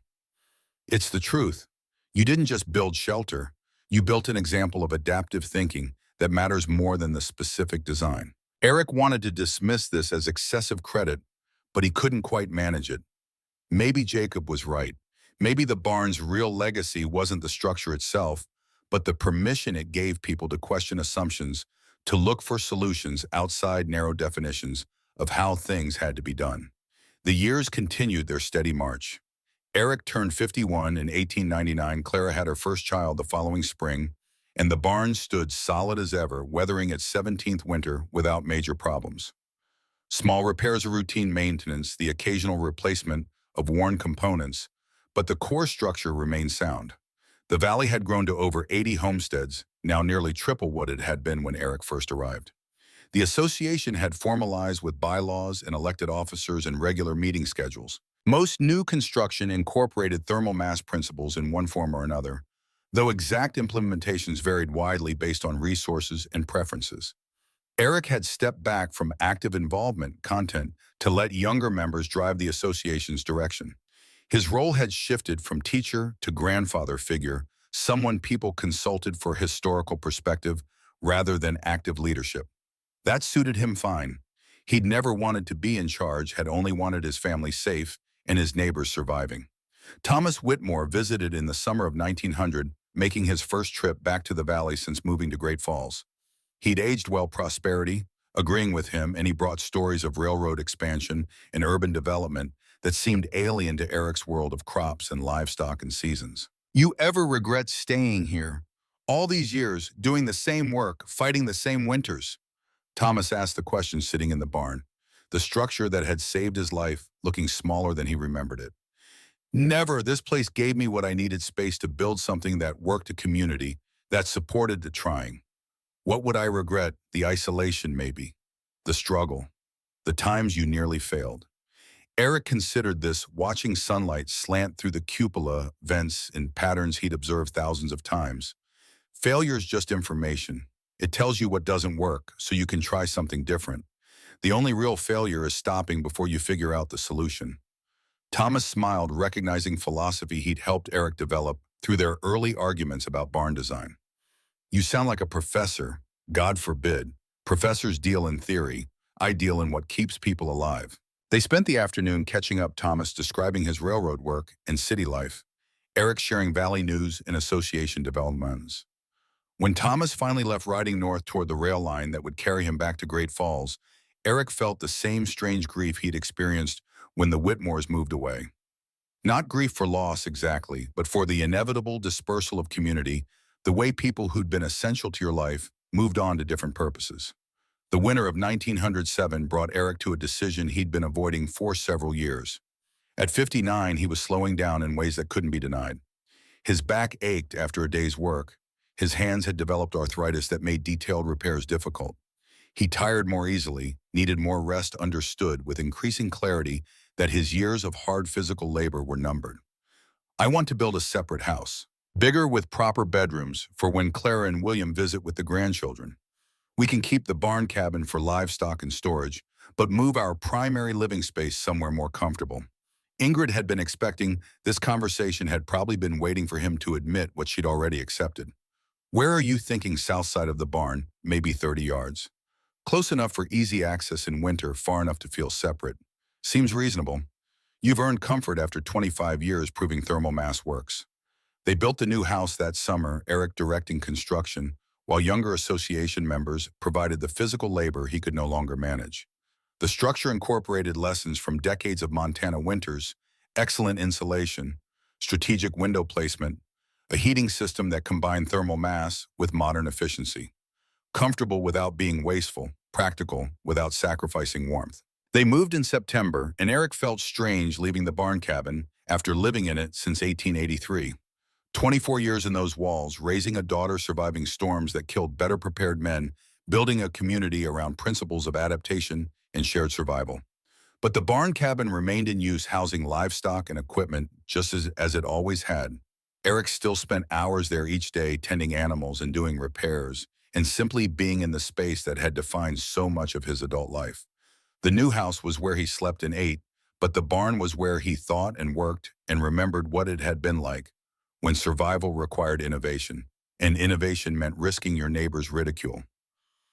It's the truth. You didn't just build shelter. You built an example of adaptive thinking that matters more than the specific design. Eric wanted to dismiss this as excessive credit, but he couldn't quite manage it. Maybe Jacob was right. Maybe the barn's real legacy wasn't the structure itself, but the permission it gave people to question assumptions, to look for solutions outside narrow definitions of how things had to be done. The years continued their steady march. Eric turned 51 in 1899, Clara had her first child the following spring, and the barn stood solid as ever, weathering its 17th winter without major problems. Small repairs or routine maintenance, the occasional replacement of worn components, but the core structure remained sound. The valley had grown to over 80 homesteads, now nearly triple what it had been when Eric first arrived. The association had formalized with bylaws and elected officers and regular meeting schedules. Most new construction incorporated thermal mass principles in one form or another, though exact implementations varied widely based on resources and preferences. Eric had stepped back from active involvement content to let younger members drive the association's direction. His role had shifted from teacher to grandfather figure, someone people consulted for historical perspective rather than active leadership. That suited him fine. He'd never wanted to be in charge, had only wanted his family safe and his neighbors surviving. Thomas Whitmore visited in the summer of 1900, making his first trip back to the valley since moving to Great Falls. He'd aged well prosperity, agreeing with him, and he brought stories of railroad expansion and urban development that seemed alien to Eric's world of crops and livestock and seasons. "You ever regret staying here? All these years, doing the same work, fighting the same winters?" Thomas asked the question sitting in the barn, the structure that had saved his life looking smaller than he remembered it. "Never. This place gave me what I needed: space to build something that worked, a community that supported the trying. What would I regret? The isolation, maybe. The struggle. The times you nearly failed." Eric considered this, watching sunlight slant through the cupola vents in patterns he'd observed thousands of times. Failure's just information. It tells you what doesn't work, so you can try something different. The only real failure is stopping before you figure out the solution. Thomas smiled, recognizing philosophy he'd helped Eric develop through their early arguments about barn design. "You sound like a professor. God forbid. Professors deal in theory. I deal in what keeps people alive." They spent the afternoon catching up, Thomas describing his railroad work and city life, Eric sharing valley news and association developments. When Thomas finally left, riding north toward the rail line that would carry him back to Great Falls, Eric felt the same strange grief he'd experienced when the Whitmores moved away. Not grief for loss exactly, but for the inevitable dispersal of community, the way people who'd been essential to your life moved on to different purposes. The winter of 1907 brought Eric to a decision he'd been avoiding for several years. At 59, he was slowing down in ways that couldn't be denied. His back ached after a day's work. His hands had developed arthritis that made detailed repairs difficult. He tired more easily, needed more rest, understood with increasing clarity that his years of hard physical labor were numbered. "I want to build a separate house, bigger with proper bedrooms for when Clara and William visit with the grandchildren. We can keep the barn cabin for livestock and storage, but move our primary living space somewhere more comfortable." Ingrid had been expecting this conversation, had probably been waiting for him to admit what she'd already accepted. "Where are you thinking?" "South side of the barn, maybe 30 yards. Close enough for easy access in winter, far enough to feel separate." "Seems reasonable. You've earned comfort after 25 years proving thermal mass works." They built the new house that summer, Eric directing construction, while younger association members provided the physical labor he could no longer manage. The structure incorporated lessons from decades of Montana winters: excellent insulation, strategic window placement, a heating system that combined thermal mass with modern efficiency. Comfortable without being wasteful, practical without sacrificing warmth. They moved in September, and Eric felt strange leaving the barn cabin after living in it since 1883. 24 years in those walls, raising a daughter, surviving storms that killed better prepared men, building a community around principles of adaptation and shared survival. But the barn cabin remained in use, housing livestock and equipment just as it always had. Eric still spent hours there each day tending animals and doing repairs, and simply being in the space that had defined so much of his adult life. The new house was where he slept and ate, but the barn was where he thought and worked and remembered what it had been like when survival required innovation, and innovation meant risking your neighbor's ridicule.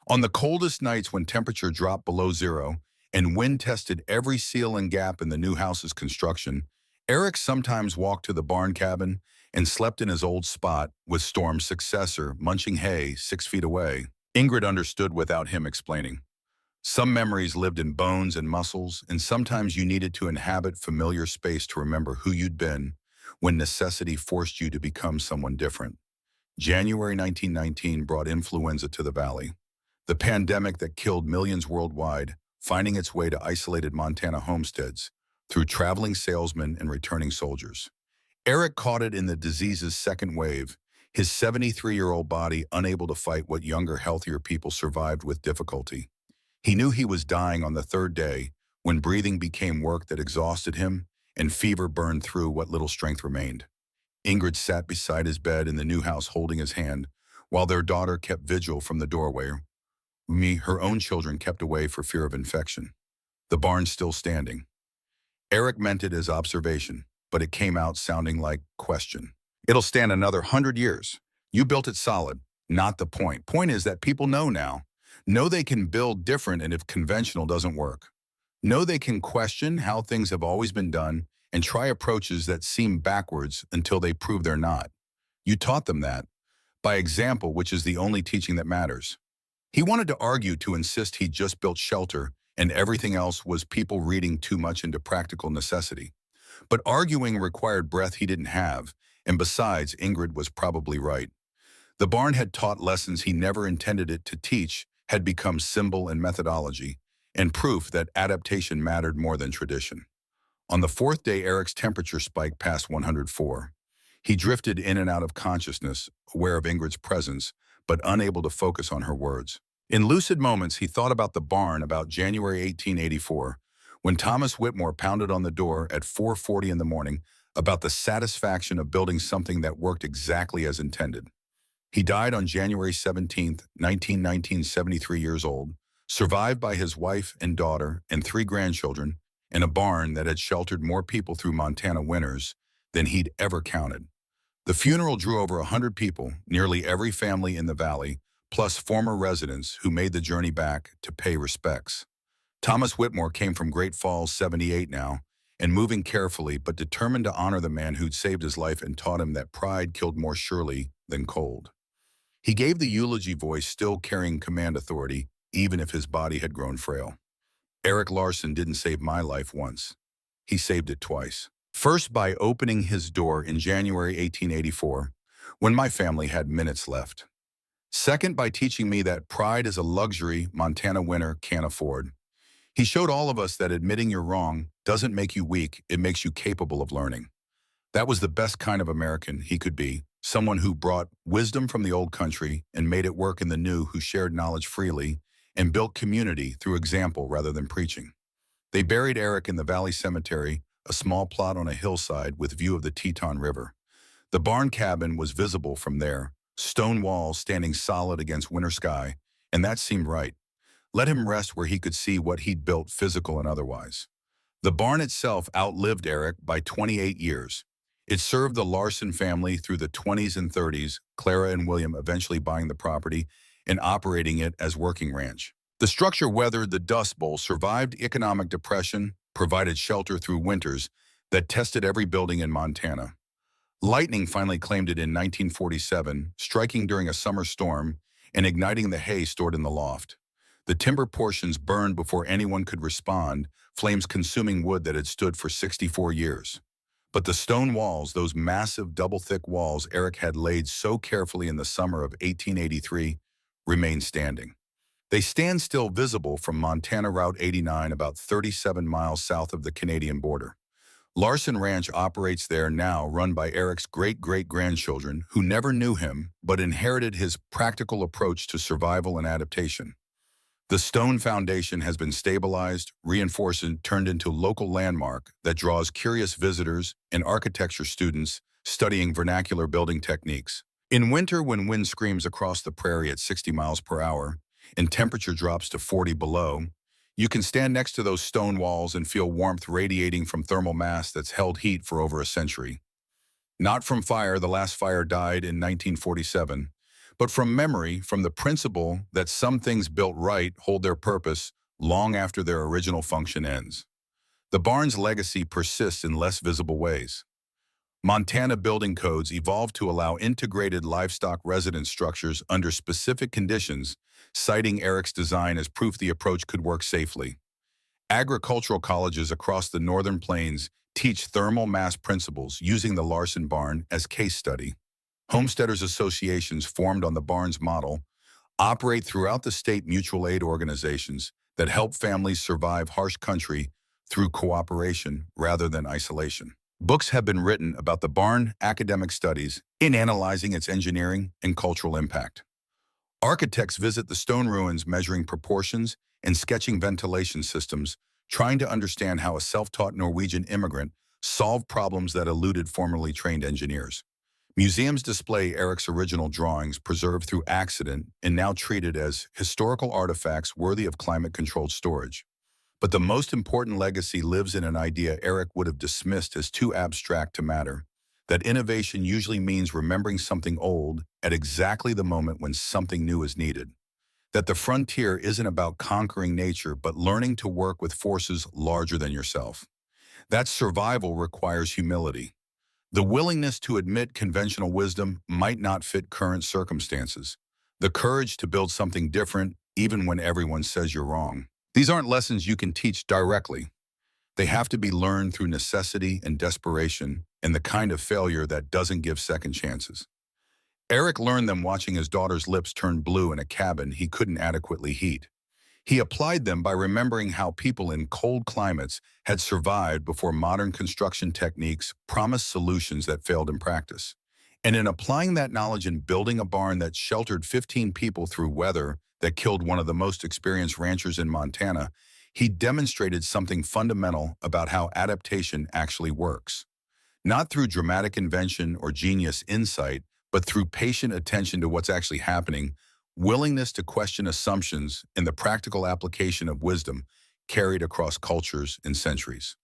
On the coldest nights when temperature dropped below zero, and wind tested every seal and gap in the new house's construction, Eric sometimes walked to the barn cabin and slept in his old spot with Storm's successor munching hay 6 feet away. Ingrid understood without him explaining. Some memories lived in bones and muscles, and sometimes you needed to inhabit familiar space to remember who you'd been when necessity forced you to become someone different. January 1919 brought influenza to the valley, the pandemic that killed millions worldwide, finding its way to isolated Montana homesteads through traveling salesmen and returning soldiers. Eric caught it in the disease's second wave, his 73-year-old body unable to fight what younger, healthier people survived with difficulty. He knew he was dying on the third day when breathing became work that exhausted him and fever burned through what little strength remained. Ingrid sat beside his bed in the new house holding his hand, while their daughter kept vigil from the doorway. Her own children kept away for fear of infection. The barn still standing. Eric meant it as observation, but it came out sounding like question. It'll stand another 100 years. You built it solid, not the point. Point is that people know now. Know they can build different and if conventional doesn't work. Know they can question how things have always been done and try approaches that seem backwards until they prove they're not. You taught them that, by example, which is the only teaching that matters. He wanted to argue to insist he'd just built shelter and everything else was people reading too much into practical necessity. But arguing required breath he didn't have, and besides, Ingrid was probably right. The barn had taught lessons he never intended it to teach, had become symbol and methodology, and proof that adaptation mattered more than tradition. On the fourth day, Eric's temperature spiked past 104. He drifted in and out of consciousness, aware of Ingrid's presence, but unable to focus on her words. In lucid moments, he thought about the barn about January 1884, when Thomas Whitmore pounded on the door at 4:40 in the morning, about the satisfaction of building something that worked exactly as intended. He died on January 17, 1919, 73 years old, survived by his wife and daughter and 3 grandchildren, in a barn that had sheltered more people through Montana winters than he'd ever counted. The funeral drew over 100 people, nearly every family in the valley, plus former residents who made the journey back to pay respects. Thomas Whitmore came from Great Falls, 78 now, and moving carefully but determined to honor the man who'd saved his life and taught him that pride killed more surely than cold. He gave the eulogy voice, still carrying command authority, even if his body had grown frail. Eric Larson didn't save my life once. He saved it twice. First, by opening his door in January 1884, when my family had minutes left. Second, by teaching me that pride is a luxury Montana winter can't afford. He showed all of us that admitting you're wrong doesn't make you weak, it makes you capable of learning. That was the best kind of American he could be, someone who brought wisdom from the old country and made it work in the new, who shared knowledge freely and built community through example rather than preaching. They buried Eric in the Valley Cemetery, a small plot on a hillside with view of the Teton River. The barn cabin was visible from there, stone walls standing solid against winter sky, and that seemed right. Let him rest where he could see what he'd built, physical and otherwise. The barn itself outlived Eric by 28 years. It served the Larson family through the 20s and 30s, Clara and William eventually buying the property and operating it as working ranch. The structure weathered the Dust Bowl, survived economic depression, provided shelter through winters that tested every building in Montana. Lightning finally claimed it in 1947, striking during a summer storm and igniting the hay stored in the loft. The timber portions burned before anyone could respond, flames consuming wood that had stood for 64 years. But the stone walls, those massive double-thick walls Eric had laid so carefully in the summer of 1883, remain standing. They stand still, visible from Montana Route 89, about 37 miles south of the Canadian border. Larson Ranch operates there now, run by Eric's great-great-grandchildren, who never knew him but inherited his practical approach to survival and adaptation. The stone foundation has been stabilized, reinforced, and turned into a local landmark that draws curious visitors and architecture students studying vernacular building techniques. In winter, when wind screams across the prairie at 60 miles per hour and temperature drops to 40 below, you can stand next to those stone walls and feel warmth radiating from thermal mass that's held heat for over a century. Not from fire, the last fire died in 1947, but from memory, from the principle that some things built right hold their purpose long after their original function ends. The barn's legacy persists in less visible ways. Montana building codes evolved to allow integrated livestock residence structures under specific conditions, citing Eric's design as proof the approach could work safely. Agricultural colleges across the northern plains teach thermal mass principles using the Larson barn as case study. Homesteaders associations formed on the barn's model operate throughout the state mutual aid organizations that help families survive harsh country through cooperation rather than isolation. Books have been written about the barn, academic studies in analyzing its engineering and cultural impact. Architects visit the stone ruins measuring proportions and sketching ventilation systems, trying to understand how a self-taught Norwegian immigrant solved problems that eluded formerly trained engineers. Museums display Eric's original drawings preserved through accident and now treated as historical artifacts worthy of climate-controlled storage. But the most important legacy lives in an idea Eric would have dismissed as too abstract to matter, that innovation usually means remembering something old at exactly the moment when something new is needed. That the frontier isn't about conquering nature, but learning to work with forces larger than yourself. That survival requires humility. The willingness to admit conventional wisdom might not fit current circumstances. The courage to build something different, even when everyone says you're wrong. These aren't lessons you can teach directly. They have to be learned through necessity and desperation and the kind of failure that doesn't give second chances. Eric learned them watching his daughter's lips turn blue in a cabin he couldn't adequately heat. He applied them by remembering how people in cold climates had survived before modern construction techniques promised solutions that failed in practice. And in applying that knowledge and building a barn that sheltered 15 people through weather that killed one of the most experienced ranchers in Montana, he demonstrated something fundamental about how adaptation actually works. Not through dramatic invention or genius insight, but through patient attention to what's actually happening, willingness to question assumptions, and the practical application of wisdom carried across cultures and centuries.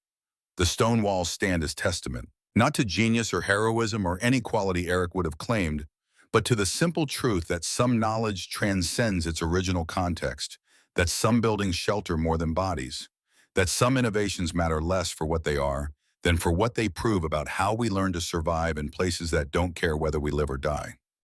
The stone walls stand as testament, not to genius or heroism or any quality Eric would have claimed, but to the simple truth that some knowledge transcends its original context, that some buildings shelter more than bodies, that some innovations matter less for what they are than for what they prove about how we learn to survive in places that don't care whether we live or die.